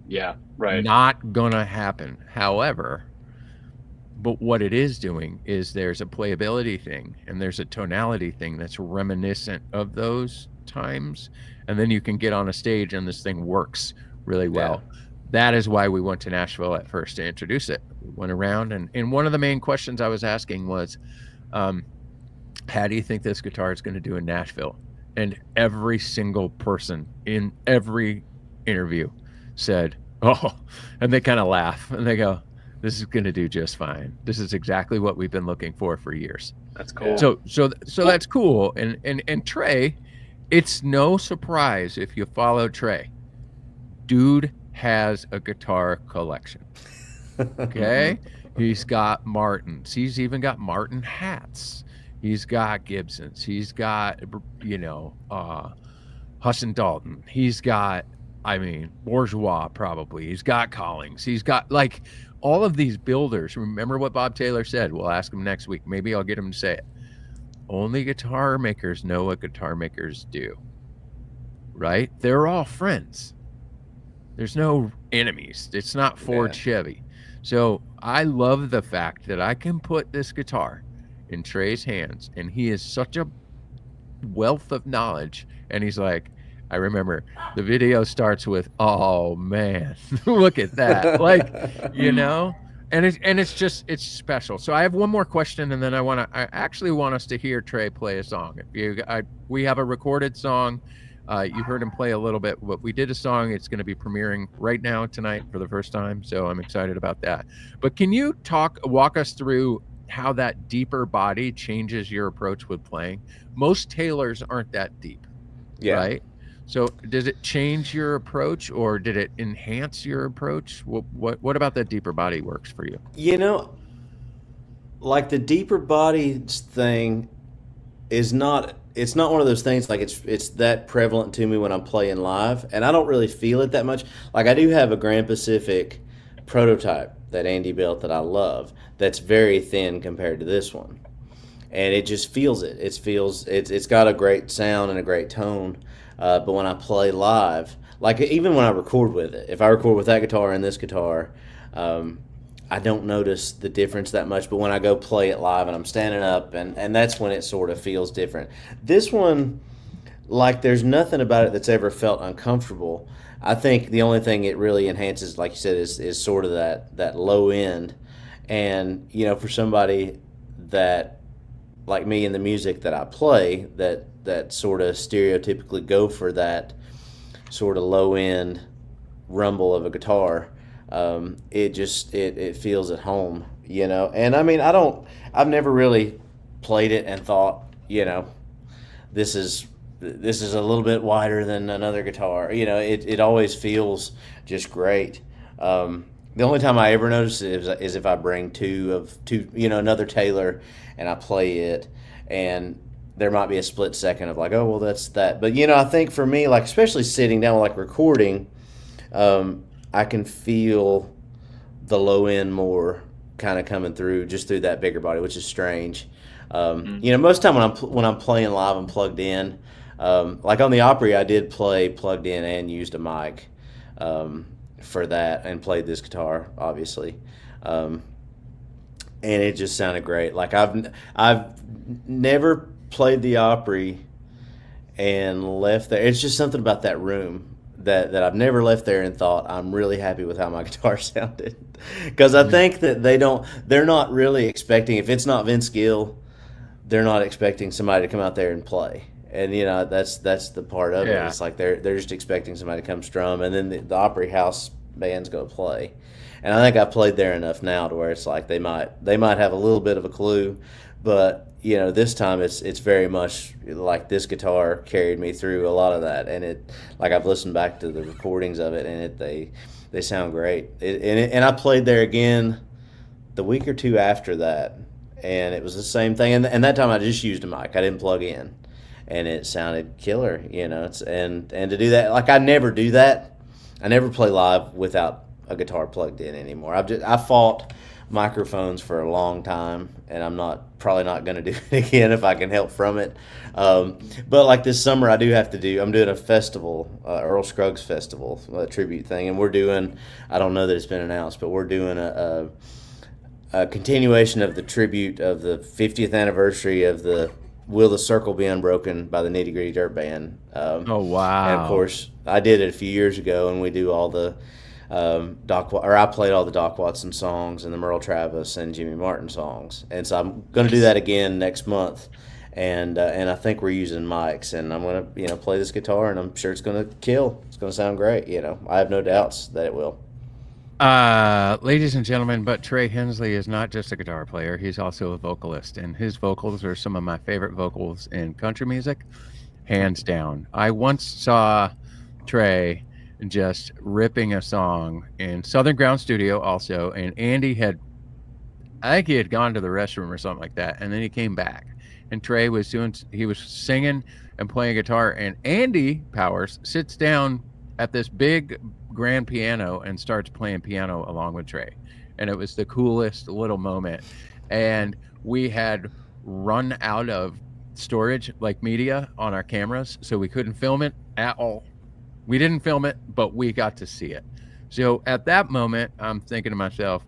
Yeah, right. Not gonna happen. However, But what it is doing is there's a playability thing and there's a tonality thing that's reminiscent of those times. And then you can get on a stage and this thing works really well. Yeah. That is why we went to Nashville at first to introduce it. We went around and one of the main questions I was asking was, how do you think this guitar is going to do in Nashville? And every single person in every interview said, oh, and they kind of laugh and they go, this is going to do just fine. This is exactly what we've been looking for years. That's cool. So that's cool. And Trey, it's no surprise if you follow Trey. Dude has a guitar collection. Okay? He's got Martins. He's even got Martin hats. He's got Gibsons. He's got, Husson Dalton. He's got, Bourgeois probably. He's got Collings. He's got like all of these builders. Remember what Bob Taylor said? We'll ask him next week. Maybe I'll get him to say it. Only guitar makers know what guitar makers do. Right? They're all friends. There's no enemies. It's not Ford Chevy. So I love the fact that I can put this guitar in Trey's hands, and he is such a wealth of knowledge. And he's like, I remember the video starts with, oh man, look at that. Like, and it's special. So I have one more question, and then I actually want us to hear Trey play a song. We have a recorded song. You heard him play a little bit, but we did a song. It's going to be premiering right now tonight for the first time. So I'm excited about that. But can you walk us through how that deeper body changes your approach with playing? Most Taylors aren't that deep, right? So does it change your approach, or did it enhance your approach? What about that deeper body works for you? Like the deeper body thing is not, it's not one of those things like it's that prevalent to me when I'm playing live, and I don't really feel it that much. Like I do have a Grand Pacific prototype that Andy built that I love that's very thin compared to this one, and it just feels it. It's got a great sound and a great tone. But when I play live, like even when I record with it, if I record with that guitar and this guitar, I don't notice the difference that much. But when I go play it live and I'm standing up, and that's when it sort of feels different. This one, like there's nothing about it that's ever felt uncomfortable. I think the only thing it really enhances, like you said, is sort of that low end. And, for somebody that, like me in the music that I play, that sort of stereotypically go for that sort of low end rumble of a guitar, it feels at home, and I've never really played it and thought, this is a little bit wider than another guitar. It always feels just great. The only time I ever notice it is if I bring two, another Taylor and I play it, and there might be a split second of like, oh, well, that's that. But, I think for me, like, especially sitting down, like recording, I can feel the low end more kind of coming through just through that bigger body, which is strange. Most time when I'm playing live, I'm plugged in. Like on the Opry, I did play plugged in and used a mic for that, and played this guitar, obviously. And it just sounded great. Like I've never played the Opry and left there. It's just something about that room that I've never left there and thought, I'm really happy with how my guitar sounded. Because I think that they're not really expecting, if it's not Vince Gill, they're not expecting somebody to come out there and play. And that's the part of it. It's like they're just expecting somebody to come strum, and then the Opry House band's go play. And I think I played there enough now to where it's like they might have a little bit of a clue, but this time it's very much like this guitar carried me through a lot of that, and it, like, I've listened back to the recordings of it, and they sound great. And I played there again the week or two after that, and it was the same thing. And that time I just used a mic. I didn't plug in, and it sounded killer. And to do that, like, I never do that. I never play live without a guitar plugged in anymore. I fought microphones for a long time, and I'm probably not going to do it again if I can help from it. But like this summer, I'm doing a festival, Earl Scruggs Festival, a tribute thing, and we're doing, I don't know that it's been announced, but we're doing a continuation of the tribute of the 50th anniversary of the Will the Circle Be Unbroken by the Nitty Gritty Dirt Band. Oh, wow. And of course, I did it a few years ago, and we do all the I played all the Doc Watson songs and the Merle Travis and Jimmy Martin songs. And so I'm going to do that again next month. And I think we're using mics, and I'm going to play this guitar, and I'm sure it's going to kill. It's going to sound great. I have no doubts that it will. Ladies and gentlemen, but Trey Hensley is not just a guitar player. He's also a vocalist, and his vocals are some of my favorite vocals in country music, hands down. I once saw Trey just ripping a song in Southern Ground Studio also, and Andy I think he had gone to the restroom or something like that, and then he came back, and Trey was singing and playing guitar, and Andy Powers sits down at this big grand piano and starts playing piano along with Trey. And it was the coolest little moment. And we had run out of storage, like media, on our cameras, so we couldn't film it at all. We didn't film it, but we got to see it. So at that moment, I'm thinking to myself,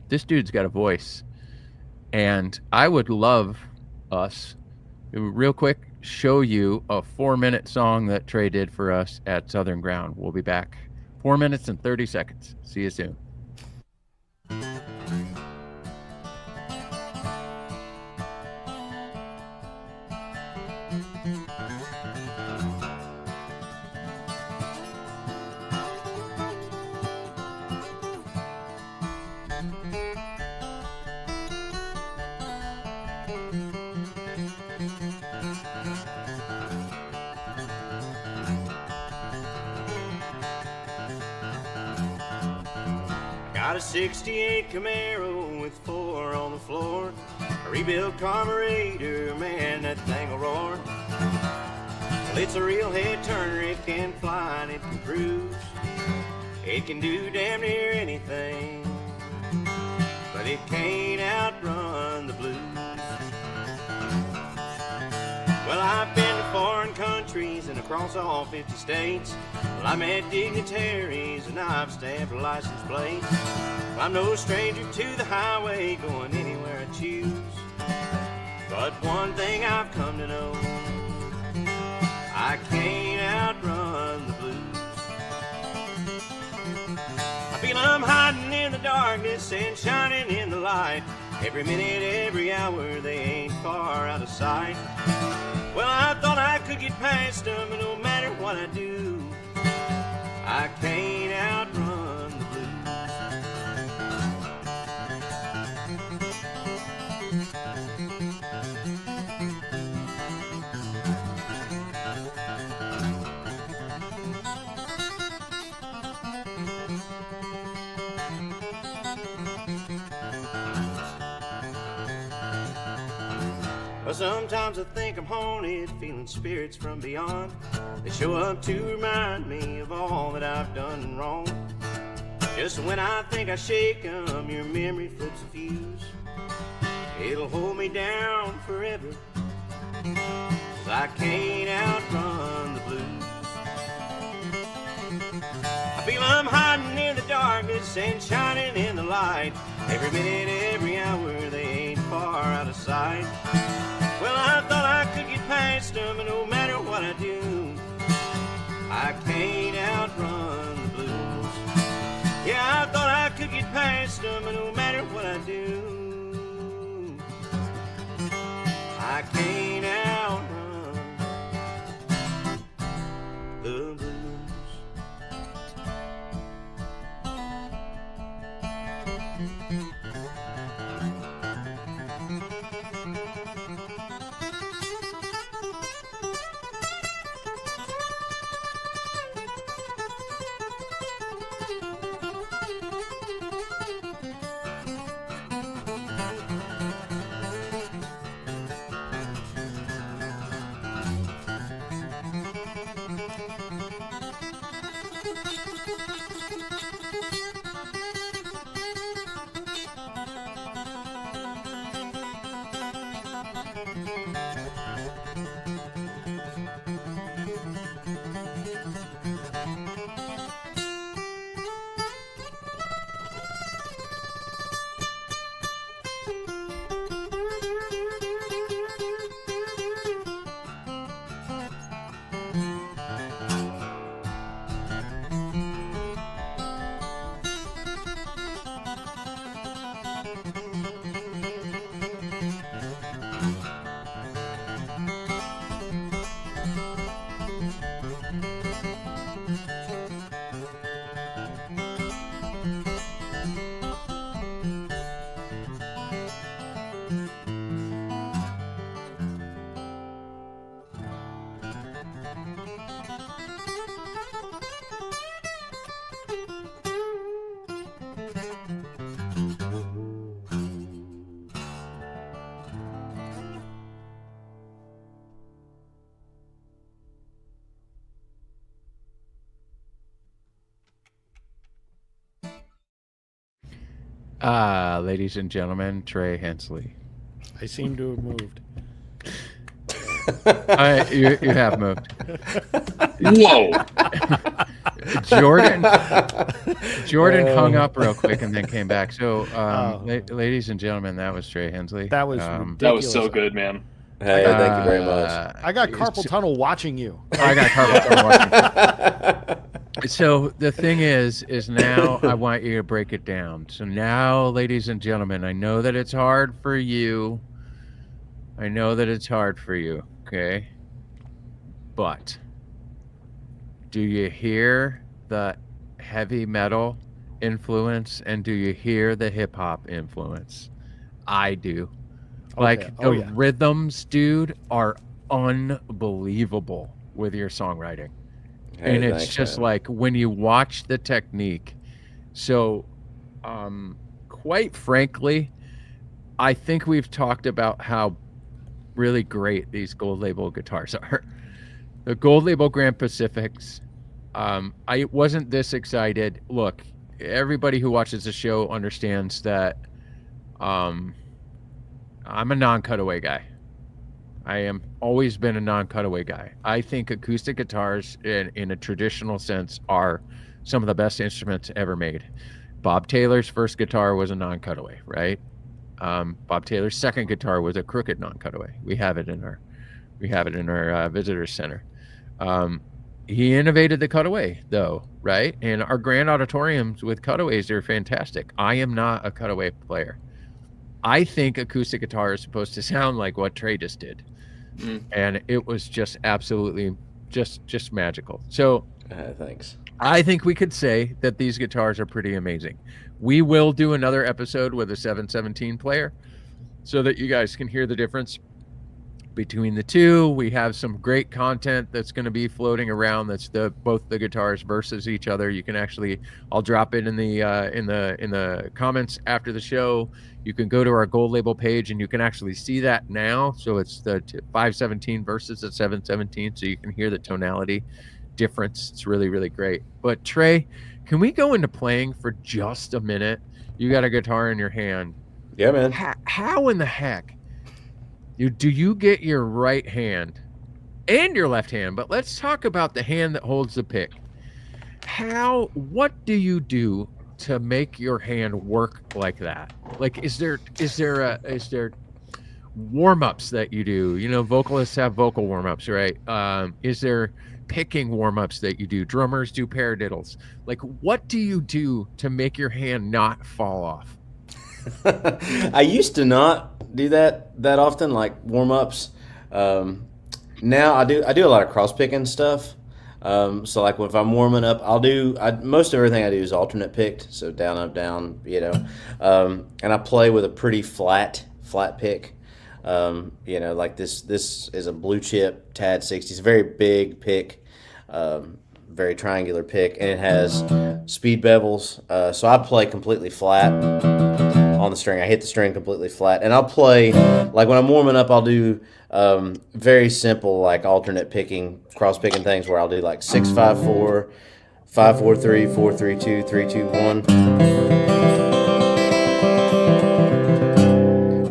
this dude's got a voice. And I would love us, real quick, show you a 4-minute song that Trey did for us at Southern Ground. We'll be back. 4 minutes and 30 seconds. See you soon. Got a 68 Camaro with 4 on the floor. A rebuilt carburetor, man, that thing will roar. Well, it's a real head turner, it can fly and it can cruise. It can do damn near anything, but it can't outrun the blues. Well, I've been to foreign countries and across all 50 states. Well, I met dignitaries and I've stamped license plates. Well, I'm no stranger to the highway, going anywhere I choose. But one thing I've come to know, I can't outrun the blues. I feel I'm hiding in the darkness and shining in the light. Every minute, every hour, they ain't far out of sight. Well, I thought I could get past them, and no matter what I do, I can't outrun the blues. Well, sometimes I think I'm haunted, feeling spirits from beyond. They show up to remind me of all that I've done wrong. Just when I think I shake them, your memory flips a fuse. It'll hold me down forever, 'cause I can't outrun the blues. I feel I'm hiding in the darkness and shining in the light. Every minute, every hour, they ain't far out of sight. Well, I thought I could get past them, and no matter what I do, I can't outrun the blues. Yeah, I thought I could get past them, and no matter what I do, I can't outrun the blues. Ladies and gentlemen, Trey Hensley. I seem to have moved. You have moved. Whoa. Jordan hung up real quick and then came back. So, ladies and gentlemen, that was Trey Hensley. That was ridiculous. That was so good, man. Hey, thank you very much. I got carpal tunnel watching you. I got carpal tunnel watching. So the thing is now I want you to break it down. So now, ladies and gentlemen, I know that it's hard for you. Okay? But do you hear the heavy metal influence and do you hear the hip hop influence? I do. Like the rhythms, dude, are unbelievable with your songwriting. Hey, and it's just like when you watch the technique. So, quite frankly, I think we've talked about how really great these gold label guitars are. The gold label Grand Pacifics. I wasn't this excited. Look, everybody who watches the show understands that I'm a non-cutaway guy. I am always been a non-cutaway guy. I think acoustic guitars in a traditional sense are some of the best instruments ever made. Bob Taylor's first guitar was a non-cutaway, right? Bob Taylor's second guitar was a crooked non-cutaway. We have it in our visitor center. He innovated the cutaway though, right? And our grand auditoriums with cutaways are fantastic. I am not a cutaway player. I think acoustic guitar is supposed to sound like what Trey just did. And it was just absolutely just magical. So thanks. I think we could say that these guitars are pretty amazing. We will do another episode with a 717 player so that you guys can hear the difference between the two. We have some great content that's going to be floating around. That's both the guitars versus each other. You can actually, I'll drop it in the comments after the show. You can go to our gold label page and you can actually see that now. So it's the 517 versus the 717. So you can hear the tonality difference. It's really, really great. But Trey, can we go into playing for just a minute? You got a guitar in your hand. Yeah, man. How in the heck do you get your right hand and your left hand? But let's talk about the hand that holds the pick. What do you do to make your hand work like that? Like, is there warm-ups that you do? You know, vocalists have vocal warm-ups, right? Is there picking warm-ups that you do? Drummers do paradiddles. Like, what do you do to make your hand not fall off? I used to not do that often, like warm-ups. Now I do a lot of cross-picking stuff. So like if I'm warming up, most of everything I do is alternate picked, so down, up, down, you know. And I play with a pretty flat pick. You know, like this is a blue chip TAD 60. It's a very big pick, very triangular pick, and it has speed bevels. So I play completely flat on the string. I hit the string completely flat, and I'll play, like when I'm warming up, I'll do very simple, like alternate picking, cross picking things where I'll do like 6-5-4, 5-4-3, 4-3-2, 3-2-1,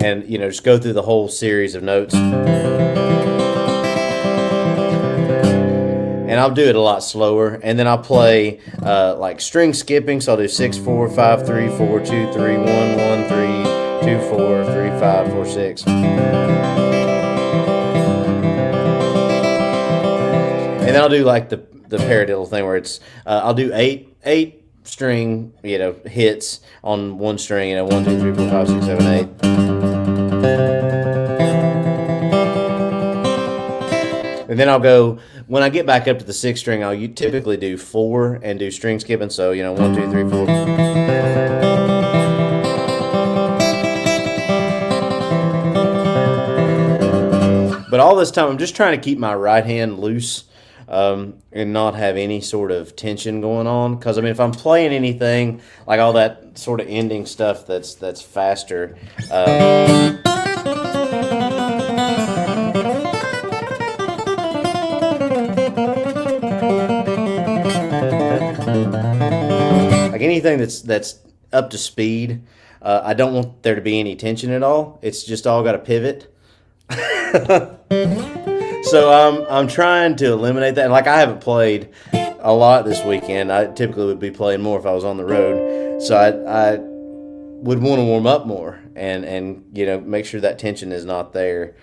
and you know, just go through the whole series of notes. And I'll do it a lot slower, and then I'll play like string skipping. So I'll do 6-4, 5-3, 4-2, 3-1, 1-3, 2-4, 3-5, 4-6. And then I'll do like the paradiddle thing where it's I'll do eight string, you know, hits on one string, you know, 1, 2, 3, 4, 5, 6, 7, 8. And then I'll go, when I get back up to the 6th string, I'll typically do 4 and do string skipping. So, you know, 1, 2, 3, 4. But all this time, I'm just trying to keep my right hand loose and not have any sort of tension going on. Because, I mean, if I'm playing anything, like all that sort of ending stuff that's faster, like anything that's up to speed, I don't want there to be any tension at all. It's just all got a pivot. So I'm trying to eliminate that. And like, I haven't played a lot this weekend. I typically would be playing more if I was on the road. So I would want to warm up more and make sure that tension is not there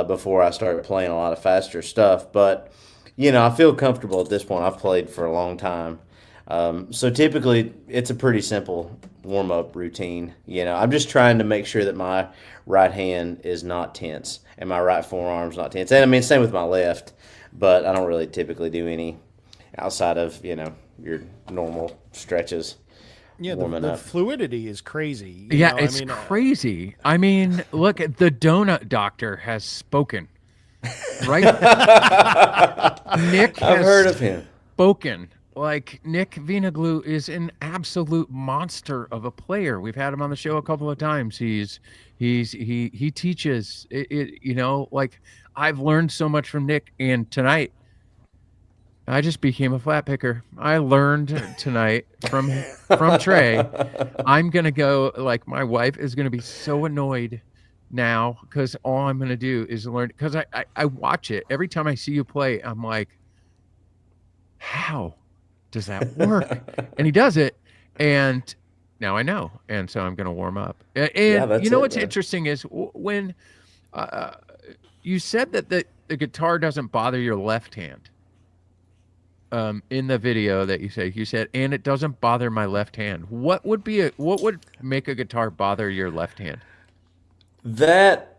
before I start playing a lot of faster stuff. But I feel comfortable at this point. I've played for a long time. So typically it's a pretty simple warm-up routine. I'm just trying to make sure that my right hand is not tense and my right forearm's not tense. And I mean, same with my left, but I don't really typically do any outside of, your normal stretches. Yeah, the fluidity is crazy. It's crazy. I mean, look, the donut doctor has spoken, right? Nick I've heard of him. Spoken. Like, Nick Vinaglu is an absolute monster of a player. We've had him on the show a couple of times. He teaches it, like, I've learned so much from Nick, and tonight I just became a flat picker. I learned tonight from Trey. I'm gonna go, like, my wife is gonna be so annoyed now because all I'm gonna do is learn, because I watch it every time I see you play. I'm like, how does that work? And he does it, and now I know, and so I'm going to warm up. And what's interesting is when you said that the guitar doesn't bother your left hand. In the video that you said, and it doesn't bother my left hand. What would make a guitar bother your left hand? That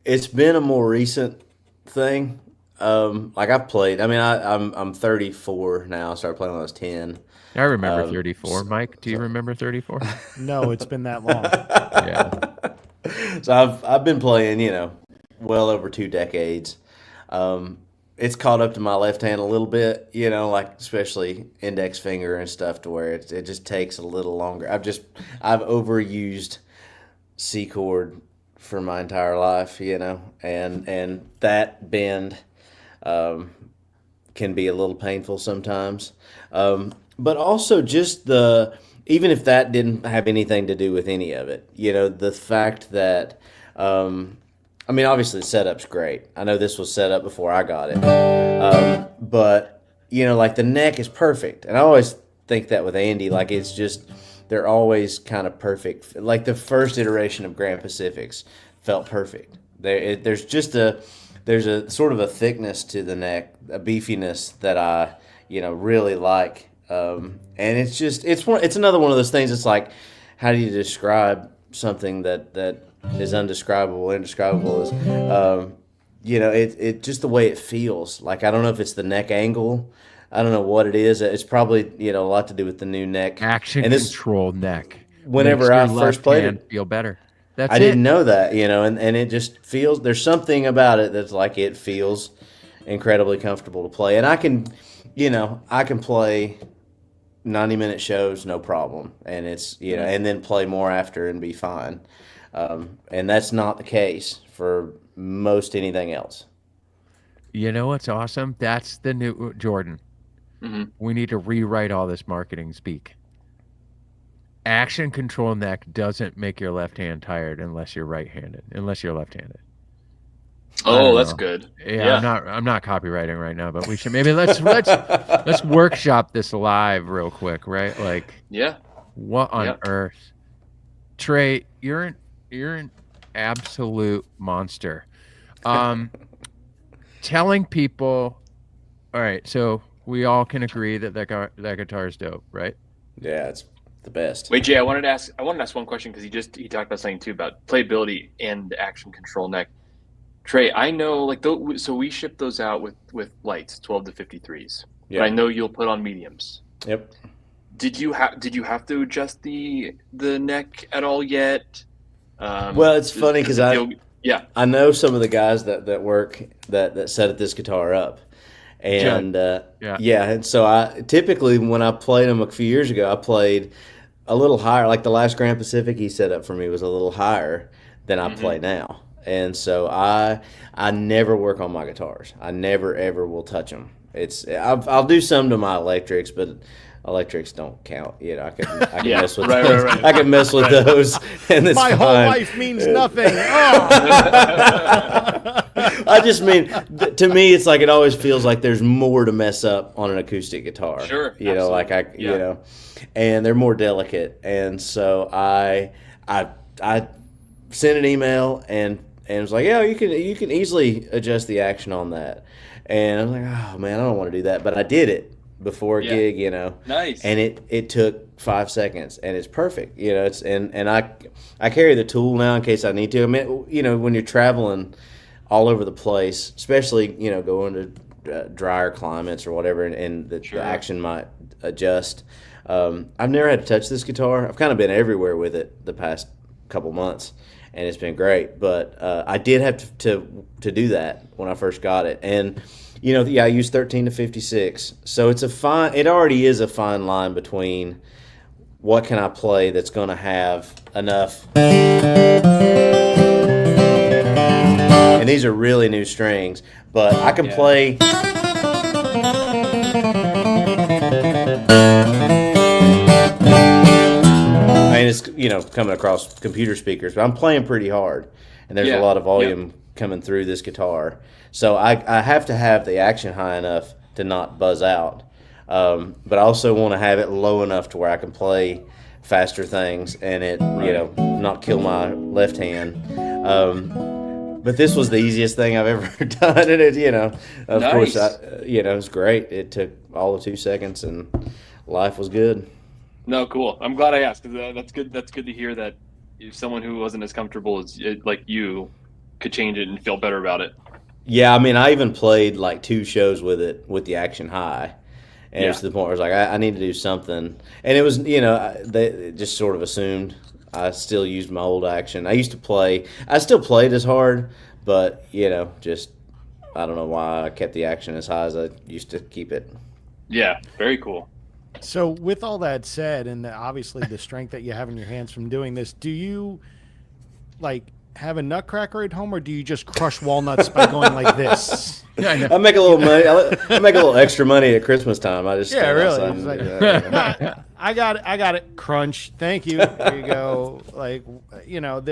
it's been a more recent thing. Like, I've played. I mean, I'm 34 now. I started playing when I was 10. I remember 34. Mike, do you remember 34? No, it's been that long. Yeah. So I've been playing, well over 2 decades. It's caught up to my left hand a little bit, like especially index finger and stuff, to where it just takes a little longer. I've overused C chord for my entire life, and that bend can be a little painful sometimes. But also just even if that didn't have anything to do with any of it, the fact that, I mean, obviously the setup's great. I know this was set up before I got it. But, like, the neck is perfect. And I always think that with Andy, like, it's just, they're always kind of perfect. Like, the first iteration of Grand Pacifics felt perfect. There's a sort of a thickness to the neck, a beefiness that I, really like. And it's another one of those things. It's like, how do you describe something that is undescribable? Indescribable is, it just the way it feels. Like, I don't know if it's the neck angle. I don't know what it is. It's probably, a lot to do with the new neck. Action control neck. Whenever I first played it, feel better. I didn't know that, and it just feels, there's something about it that's like, it feels incredibly comfortable to play. And I can play 90-minute shows, no problem. And it's, and then play more after and be fine. And that's not the case for most anything else. You know what's awesome? That's the new Jordan. Mm-hmm. We need to rewrite all this marketing speak. Action control neck doesn't make your left hand tired unless you're right-handed, unless you're left-handed. Oh, that's good. Yeah, I'm not copywriting right now, but we should maybe let's workshop this live real quick, right? Like, yeah. What on earth? Trey, you're an absolute monster. Telling people, all right, so we all can agree that guitar is dope, right? Yeah, it's the best. Wait, Jay, I wanted to ask one question, because he talked about something too about playability and action control neck. Trey, I know, like, so we ship those out with lights, 12 to 53s. Yeah. But I know you'll put on mediums. Yep. Did you have to adjust the neck at all yet? Well, it's funny because I know some of the guys that work that set this guitar up, and and so I typically, when I played them a few years ago, I played a little higher. Like, the last Grand Pacific he set up for me was a little higher than I play now, and so I never work on my guitars. I never ever will touch them. I'll do some to my electrics, but electrics don't count. You know, I can Yeah, mess with right, those. right, right. I can mess with those, and it's My whole fine. life means nothing. Oh. I just mean, to me, it's like it always feels like there's more to mess up on an acoustic guitar. Sure, you know, like absolutely. you know, and they're more delicate, and so I sent an email and was like, yeah, you can easily adjust the action on that, and I was like, oh man, I don't want to do that, but I did it before a gig, you know. Nice. And it took 5 seconds, and it's perfect, you know. It's and I carry the tool now in case I need to. I mean, you know, when you're traveling all over the place, especially, you know, going to drier climates or whatever, and the action might adjust. I've never had to touch this guitar. I've kind of been everywhere with it the past couple months, and it's been great. But I did have to do that when I first got it, and you know, I use 13 to 56, so it's it already is a fine line between what can I play that's going to have enough. And these are really new strings, but I can play. I mean, it's, you know, coming across computer speakers, but I'm playing pretty hard, and there's a lot of volume coming through this guitar. So I have to have the action high enough to not buzz out, but I also want to have it low enough to where I can play faster things and it, you know, not kill my left hand. But this was the easiest thing I've ever done, and it, you know, of course, you know, it was great. It took all of 2 seconds, and life was good. No, cool. I'm glad I asked, because that's good. That's good to hear that if someone who wasn't as comfortable as like you could change it and feel better about it. Yeah, I mean, I even played like 2 shows with it with the action high, and it was to the point where I was like, I need to do something. And it was, you know, they just sort of assumed I still used my old action. I still played as hard, but, you know, just, I don't know why I kept the action as high as I used to keep it. Yeah, very cool. So with all that said, and obviously the strength that you have in your hands from doing this, do you like have a nutcracker at home, or do you just crush walnuts by going like this? I make a little money. I make a little extra money at Christmas time. I just stand really. outside It's like, I got it. Crunch. Thank you. There you go. Like, you know,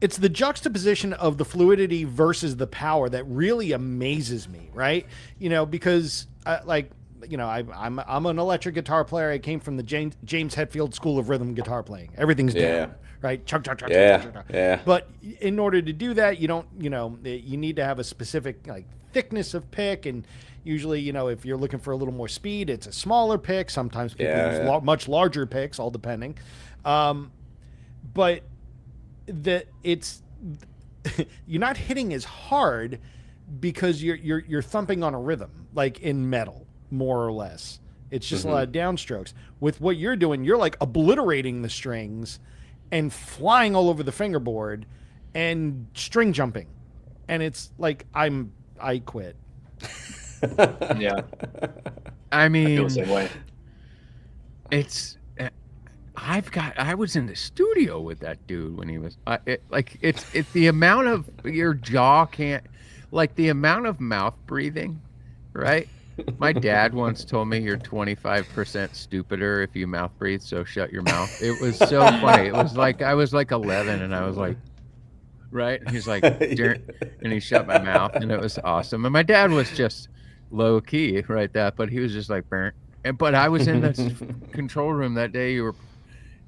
it's the juxtaposition of the fluidity versus the power that really amazes me, right? You know, because I'm an electric guitar player. I came from the James Hetfield School of Rhythm guitar playing. Everything's down, right? Chug, chug, chug, chug, chug, chug. Yeah. But in order to do that, you need to have a specific like thickness of pick, and usually, you know, if you're looking for a little more speed, it's a smaller pick. Sometimes people use much larger picks, all depending. But you're not hitting as hard because you're thumping on a rhythm, like in metal, more or less. It's just a lot of downstrokes. With what you're doing, you're like obliterating the strings and flying all over the fingerboard and string jumping. And it's like I quit. Yeah. I mean, I feel the same way. I was in the studio with that dude when he was it's the amount of your jaw can't, like the amount of mouth breathing, right? My dad once told me you're 25% stupider if you mouth breathe, so shut your mouth. It was so funny. It was like I was like 11 and I was like, right? And he's like, and he shut my mouth, and it was awesome. And my dad was just low key, right? But he was just like, burnt. But I was in the control room that day you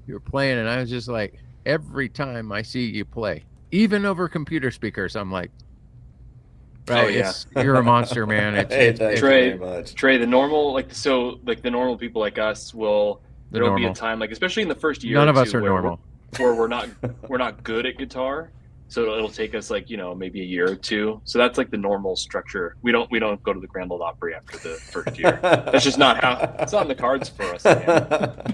were playing, and I was just like, every time I see you play, even over computer speakers, I'm like, right, oh, yeah. You're a monster, man. Trey, the normal the normal people like us there'll be a time, like especially in the first year. None of us are normal. Where we're not good at guitar. So it'll take us like, you know, maybe a year or two. So that's like the normal structure. We don't go to the Grand Ole Opry after the first year. That's just not it's not in the cards for us. Man.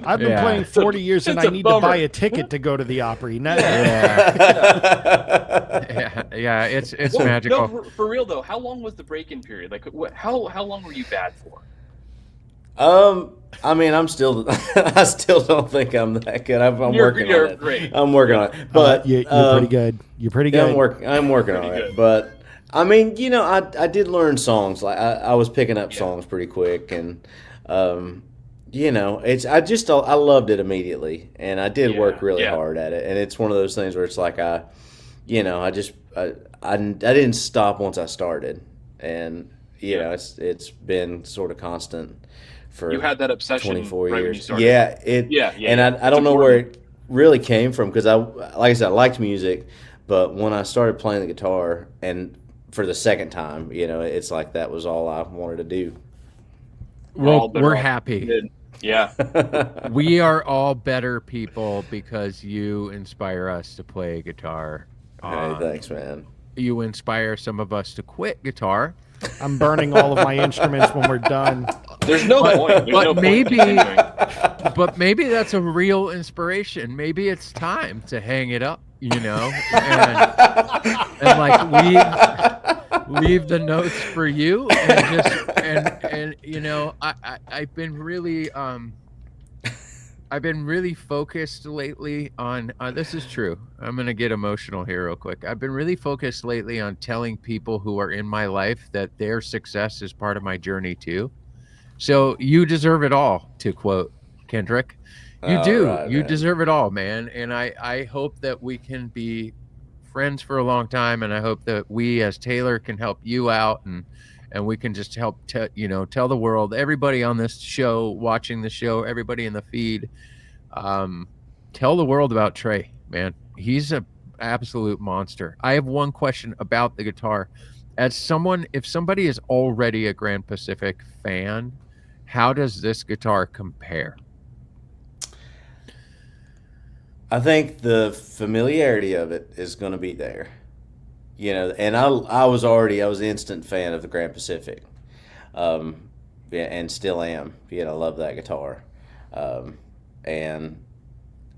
I've been playing 40 years and I need to buy a ticket to go to the Opry. It's magical. No, for real though, how long was the break-in period? Like how long were you bad for? I mean, I still don't think I'm that good. I'm working on it. Great. I'm working on it. But you're pretty good. You're pretty good. I'm working on it. But I mean, you know, I did learn songs. Like I was picking up songs pretty quick, and you know, I loved it immediately, and I did work really hard at it. And it's one of those things where it's like I didn't stop once I started, and you know, it's been sort of constant for you had that obsession 24 right years. when you started. And I don't know where it really came from, because like I said, I liked music, but when I started playing the guitar, and for the second time, you know, it's like that was all I wanted to do. Well, we're happy. Yeah. We are all better people because you inspire us to play guitar. Hey, thanks, man. You inspire some of us to quit guitar. I'm burning all of my instruments when we're done. There's no point. But maybe that's a real inspiration. Maybe it's time to hang it up, you know, and like leave the notes for you, and just and you know, I've been really focused lately on this is true. I'm going to get emotional here real quick. I've been really focused lately on telling people who are in my life that their success is part of my journey too. So you deserve it all, to quote Kendrick. You do. Right, you deserve it all, man. And I hope that we can be friends for a long time, and I hope that we as Taylor can help you out, and we can just help tell the world, everybody on this show, watching the show, everybody in the feed, tell the world about Trey, man. He's an absolute monster. I have one question about the guitar. If somebody is already a Grand Pacific fan, how does this guitar compare? I think the familiarity of it is going to be there, you know. And I was an instant fan of the Grand Pacific, and still am. You know, love that guitar, and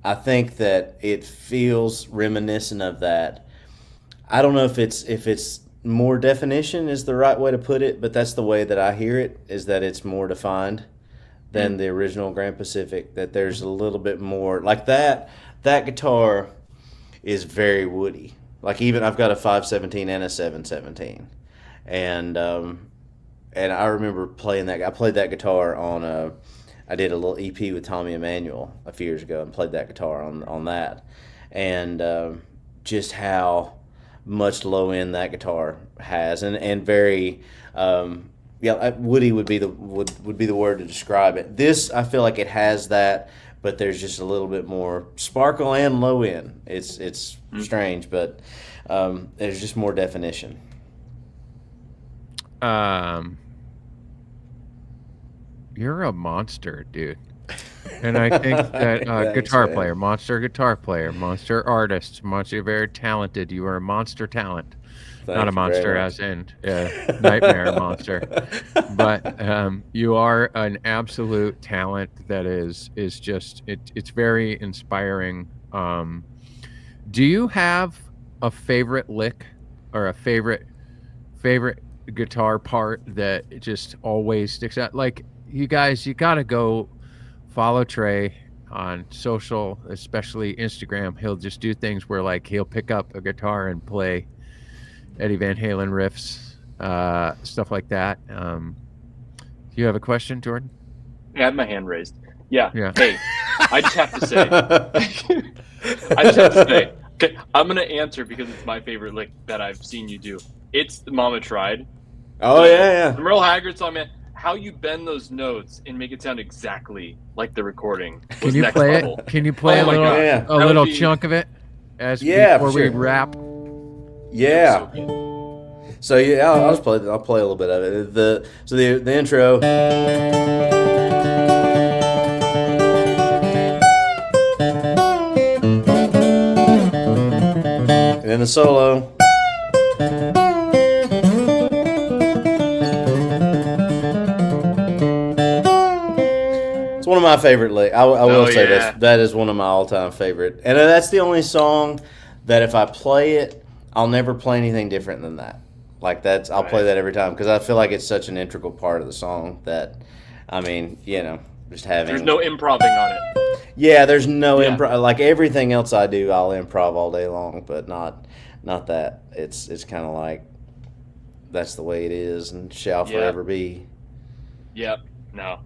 I think that it feels reminiscent of that. I don't know if it's more definition is the right way to put it, but that's the way that I hear it, is that it's more defined than the original Grand Pacific. That there's a little bit more like that. That guitar is very woody. Like, even I've got a 517 and a 717, and I remember playing that. I played that guitar on I did a little EP with Tommy Emmanuel a few years ago, and played that guitar on that, and just how much low end that guitar has, and very woody would be the word to describe it. This, I feel like it has that, but there's just a little bit more sparkle and low end. It's strange, but there's just more definition. You're a monster, dude. And I think that monster guitar player, monster artist, monster, very talented. You are a monster talent. Not a monster as in nightmare monster, but you are an absolute talent that is just it's very inspiring. Do you have a favorite lick or a favorite guitar part that just always sticks out? Like, you guys, you gotta go follow Trey on social, especially Instagram. He'll just do things where, like, he'll pick up a guitar and play Eddie Van Halen riffs, stuff like that. Do you have a question, Jordan? I have my hand raised. Yeah. Hey, I just have to say, okay, I'm going to answer because it's my favorite lick that I've seen you do. It's the Mama Tried. Oh, yeah. The Merle Haggard song, man. How you bend those notes and make it sound exactly like the recording. Can you play it? Can you play a little chunk of it before we wrap? Yeah. So I'll play a little bit of it. The intro. And then the solo. It's one of my favorite licks. I will say this. That is one of my all-time favorite. And that's the only song that if I play it, I'll never play anything different than that. Like, I'll play that every time, because I feel like it's such an integral part of the song that, I mean, you know, just having... There's no improving on it. Yeah, there's no improv. Like, everything else I do, I'll improv all day long, but not that. It's kind of like, that's the way it is and shall Yeah. forever be. Yep. No.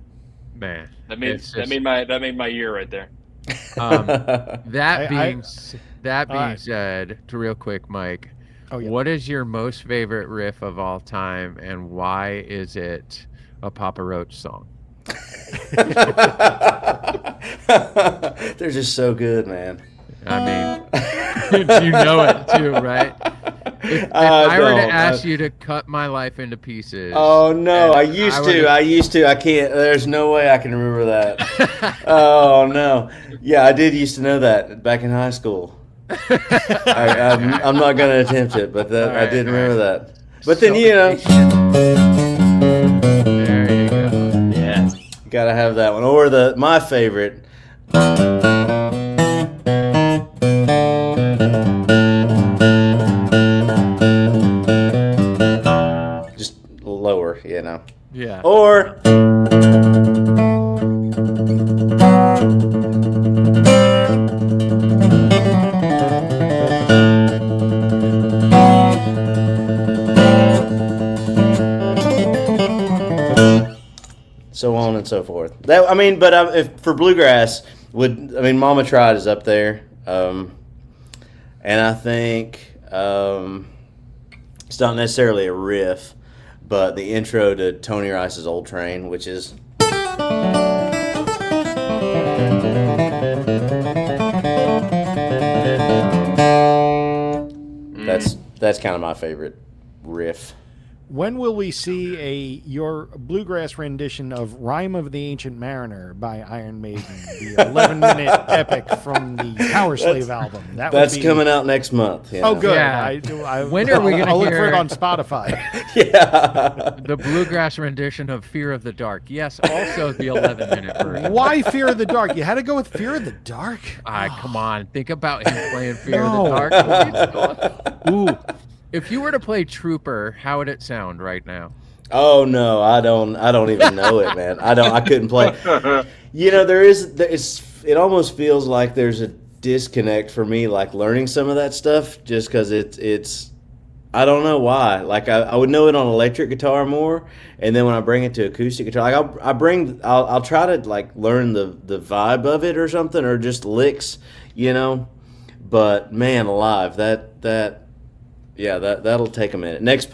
Man, That made it's that just- made my year right there. That being right. said, to real quick, Mike, Oh, yeah. what is your most favorite riff of all time, and why is it a Papa Roach song? They're just so good, man. I mean, you know it too, right? If I were to ask you to cut my life into pieces. Oh no, I used to. I can't. There's no way I can remember that. Oh no. Yeah, I did used to know that back in high school. I'm not going to attempt it, but I did remember that. But then, you know. There you go. Yeah. Got to have that one. Or my favorite. Just lower, you know. Yeah. Or. So on and so forth. If for bluegrass, Mama Tried is up there, and I think it's not necessarily a riff, but the intro to Tony Rice's Old Train, which is. That's kind of my favorite riff. When will we see your bluegrass rendition of "Rhyme of the Ancient Mariner" by Iron Maiden, the 11-minute epic from the Power Slave album? That's coming out next month. Oh, good. Yeah. When are we going to I'll look hear for it on Spotify. Yeah. The bluegrass rendition of "Fear of the Dark"? Yes, also the 11-minute version. Why "Fear of the Dark"? You had to go with "Fear of the Dark"? Come on, think about him playing "Fear of the Dark." Ooh. If you were to play Trooper, how would it sound right now? Oh no, I don't even know it, man. I couldn't play. You know, it almost feels like there's a disconnect for me, like learning some of that stuff, just because it's I don't know why. Like I would know it on electric guitar more, and then when I bring it to acoustic guitar, like I'll try to like learn the vibe of it or something, or just licks, you know. But man, alive, that'll take a minute. Next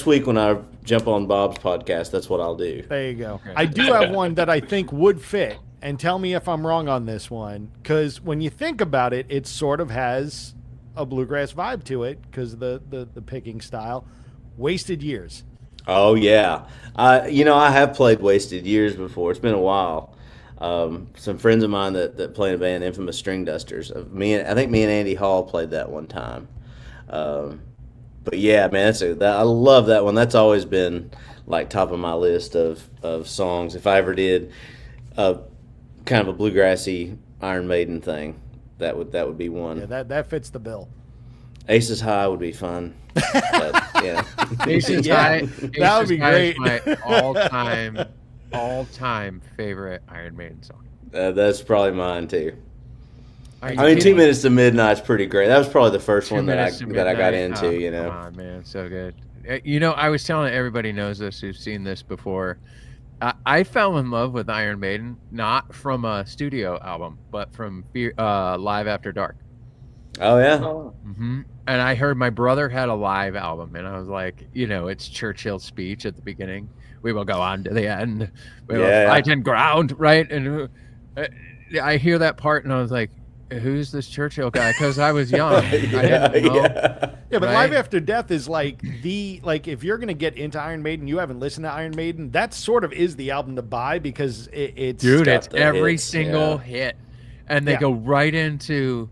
week when I jump on Bob's podcast, that's what I'll do. There you go. I do have one that I think would fit, and tell me if I'm wrong on this one, because when you think about it, it sort of has a bluegrass vibe to it because the picking style. Wasted Years. Oh yeah, I have played Wasted Years before. It's been a while. Some friends of mine that play in a band, Infamous String Dusters. I think me and Andy Hall played that one time. But yeah, man, I love that one. That's always been like top of my list of songs. If I ever did kind of a bluegrassy Iron Maiden thing, that would be one. Yeah, that fits the bill. Aces High would be fun. But, yeah. Aces Yeah, High. that would be great. Is my all-time favorite Iron Maiden song. That's probably mine too. Are you 2 kidding? Minutes to Midnight's pretty great. That was probably the first 2 one that I Minutes to got Midnight. into. Oh, You know. Come on, man, so good. You know, I was telling everybody knows this who's seen this before. I fell in love with Iron Maiden not from a studio album, but from Live After Dark. Oh yeah. Mm-hmm. And I heard my brother had a live album, and I was like, it's Churchill's speech at the beginning. We will go on to the end. We will fight in ground, right? And I hear that part, and I was like, who's this Churchill guy? Because I was young. I didn't know. Yeah, but right? Live After Death is like if you're gonna get into Iron Maiden, you haven't listened to Iron Maiden, that sort of is the album to buy because it's it's every single hit, and they go right into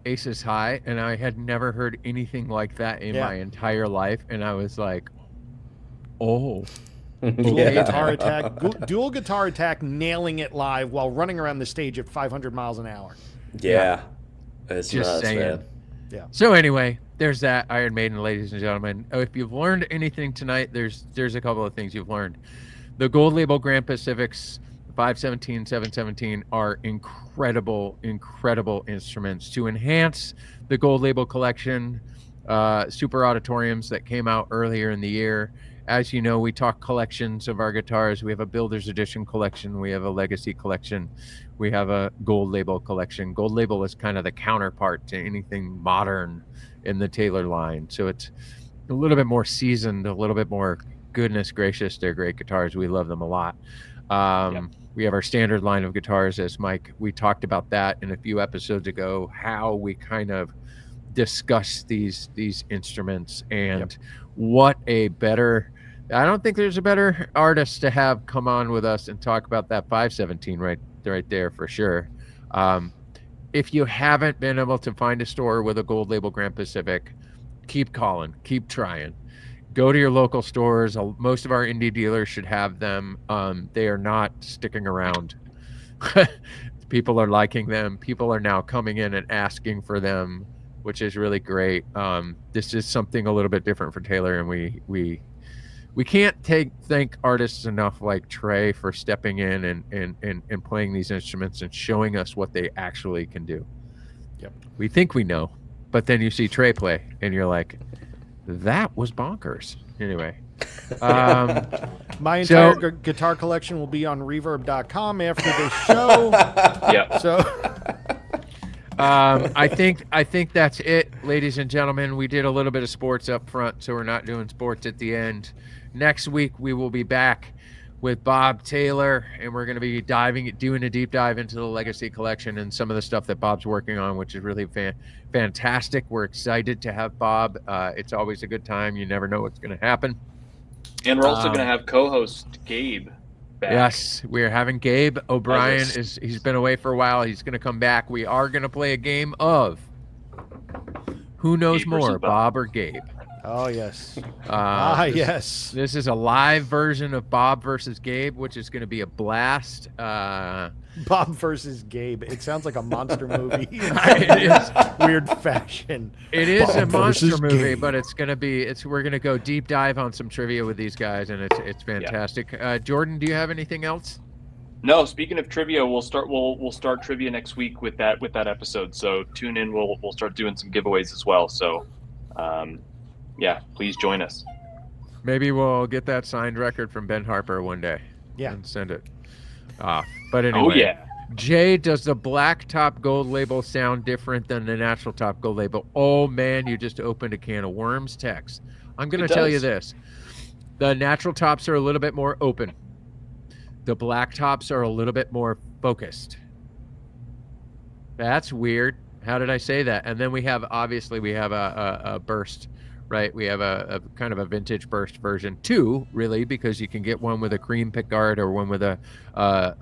Aces High, and I had never heard anything like that in my entire life, and I was like, oh. Dual guitar attack, nailing it live while running around the stage at 500 miles an hour. Yeah. It's just nuts, saying. Man. Yeah. So anyway, there's that Iron Maiden, ladies and gentlemen. If you've learned anything tonight, there's a couple of things you've learned. The Gold Label Grand Pacifics 517, 717 are incredible instruments to enhance the Gold Label collection. Super Auditoriums that came out earlier in the year. As you know, we talk collections of our guitars. We have a Builder's Edition collection. We have a Legacy collection. We have a Gold Label collection. Gold Label is kind of the counterpart to anything modern in the Taylor line. So it's a little bit more seasoned, a little bit more, goodness gracious, they're great guitars. We love them a lot. We have our standard line of guitars, as Mike, we talked about that in a few episodes ago, how we kind of discuss these instruments, and what a better, I don't think there's a better artist to have come on with us and talk about that 517 right there for sure. If you haven't been able to find a store with a Gold Label Grand Pacific, keep calling, keep trying. Go to your local stores. Most of our indie dealers should have them. They are not sticking around. People are liking them. People are now coming in and asking for them, which is really great. This is something a little bit different for Taylor, and we can't thank artists enough like Trey for stepping in and playing these instruments and showing us what they actually can do. Yep. We think we know, but then you see Trey play, and you're like, that was bonkers. Anyway. My entire guitar collection will be on reverb.com after the show. Yeah. So I think that's it, ladies and gentlemen. We did a little bit of sports up front, so we're not doing sports at the end. Next week we will be back with Bob Taylor, and we're going to be doing a deep dive into the Legacy collection and some of the stuff that Bob's working on, which is really fantastic. We're excited to have Bob. It's always a good time. You never know what's going to happen. And we're also going to have co-host Gabe back. Yes, we're having Gabe O'Brien. He's been away for a while. He's going to come back. We are going to play a game of who knows Gabe more, versus Bob or Gabe. Oh, yes. Yes. This is a live version of Bob versus Gabe, which is going to be a blast. Bob versus Gabe. It sounds like a monster movie. It is. Weird fashion. It is Bob a monster versus movie, Gabe. but we're going to go deep dive on some trivia with these guys, and it's fantastic. Jordan, do you have anything else? No, speaking of trivia, we'll start trivia next week with that episode. So tune in. We'll start doing some giveaways as well. So yeah, please join us. Maybe we'll get that signed record from Ben Harper one day. Yeah. And send it off. But anyway. Oh, yeah. Jay, does the black top Gold Label sound different than the natural top Gold Label? Oh, man, you just opened a can of worms, Tex. I'm going to tell you this. The natural tops are a little bit more open. The black tops are a little bit more focused. That's weird. How did I say that? And then we have a burst, right? We have a kind of a vintage burst version too, really, because you can get one with a cream pickguard or one with a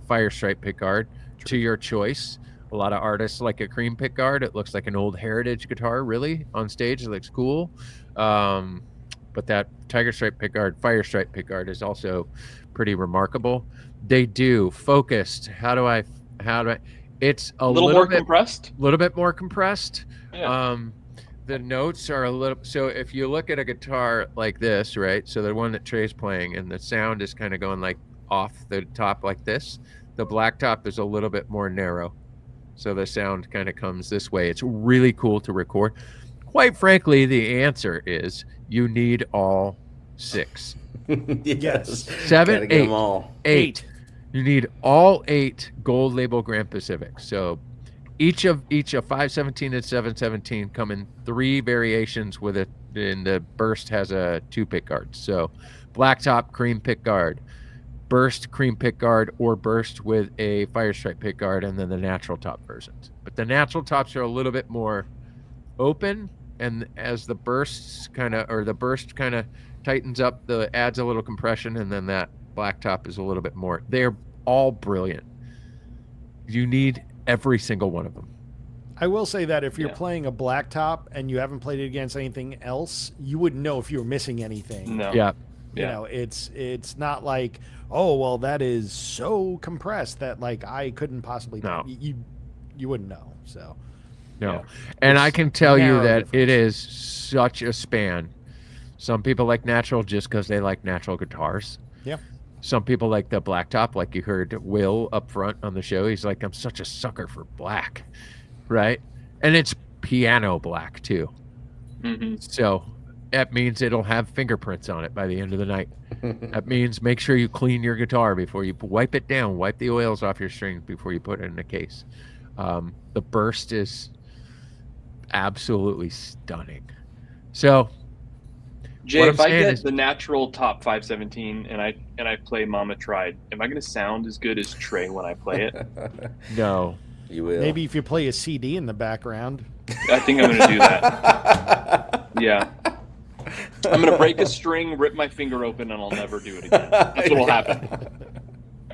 fire stripe pickguard to your choice. A lot of artists like a cream pickguard. It looks like an old heritage guitar, really, on stage. It looks cool. But that tiger stripe pickguard, fire stripe pickguard is also pretty remarkable. They do focused. How do I? It's a little more bit compressed. A little bit more compressed. Yeah. The notes are a little. So if you look at a guitar like this, right? So the one that Trey's playing, and the sound is kind of going like off the top like this. The black top is a little bit more narrow, so the sound kind of comes this way. It's really cool to record. Quite frankly, the answer is you need all 6. Yes. 7, Gotta get 8. them all. 8. You need all 8 Gold Label Grand Pacific. So each of 517 and 717 come in 3 variations with it. And the burst has a 2 pick guard. So blacktop cream pick guard, burst cream pick guard, or burst with a fire stripe pick guard, and then the natural top versions. But the natural tops are a little bit more open, and as the burst kind of tightens up, adds a little compression, and then that black top is a little bit more. They're all brilliant. You need every single one of them. I will say that if you're playing a black top and you haven't played it against anything else, you wouldn't know if you were missing anything. No. Yeah. You know, it's not like, oh, well, that is so compressed that like I couldn't possibly. No. You wouldn't know. So. No. Yeah. And I can tell you narrow that difference. it is such a span. Some people like natural just because they like natural guitars. Yeah. Some people like the black top, like you heard Will up front on the show. He's like, I'm such a sucker for black, right? And it's piano black too. So that means it'll have fingerprints on it by the end of the night. That means make sure you clean your guitar before you wipe it down. Wipe the oils off your strings before you put it in the case. The burst is absolutely stunning. So, Jay, if I get the natural top 517 and I play Mama Tried, am I going to sound as good as Trey when I play it? No. You will. Maybe if you play a CD in the background. I think I'm going to do that. Yeah. I'm going to break a string, rip my finger open, and I'll never do it again. That's what will happen.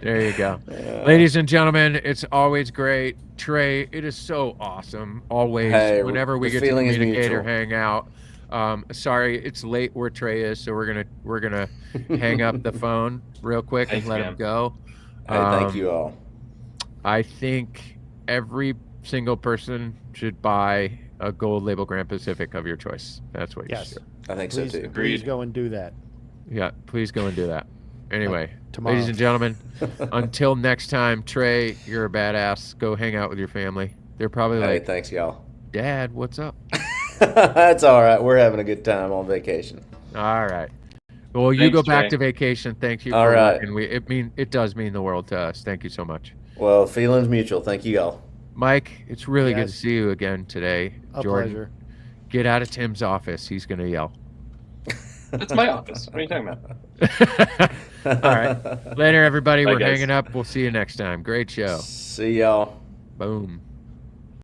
There you go. Ladies and gentlemen, it's always great. Trey, it is so awesome. Always, whenever we get to communicate or hang out. Sorry, it's late where Trey is, so we're gonna hang up the phone real quick and let him go. Thank you all. I think every single person should buy a gold label Grand Pacific of your choice. That's what you should do. I think so too. Please go and do that. Yeah, please go and do that. Anyway, tomorrow. Ladies and gentlemen, until next time, Trey, you're a badass. Go hang out with your family. They're probably like, thanks, y'all. Dad, what's up? That's all right. We're having a good time on vacation. All right. Well, you go back to vacation. Thank you. All right. It does mean the world to us. Thank you so much. Well, feelings mutual. Thank you all. Mike, it's really good to see you again today. A Jordan, pleasure. Get out of Tim's office. He's going to yell. That's my office. What are you talking about? All right. Later, everybody. We're hanging up. We'll see you next time. Great show. See y'all. Boom.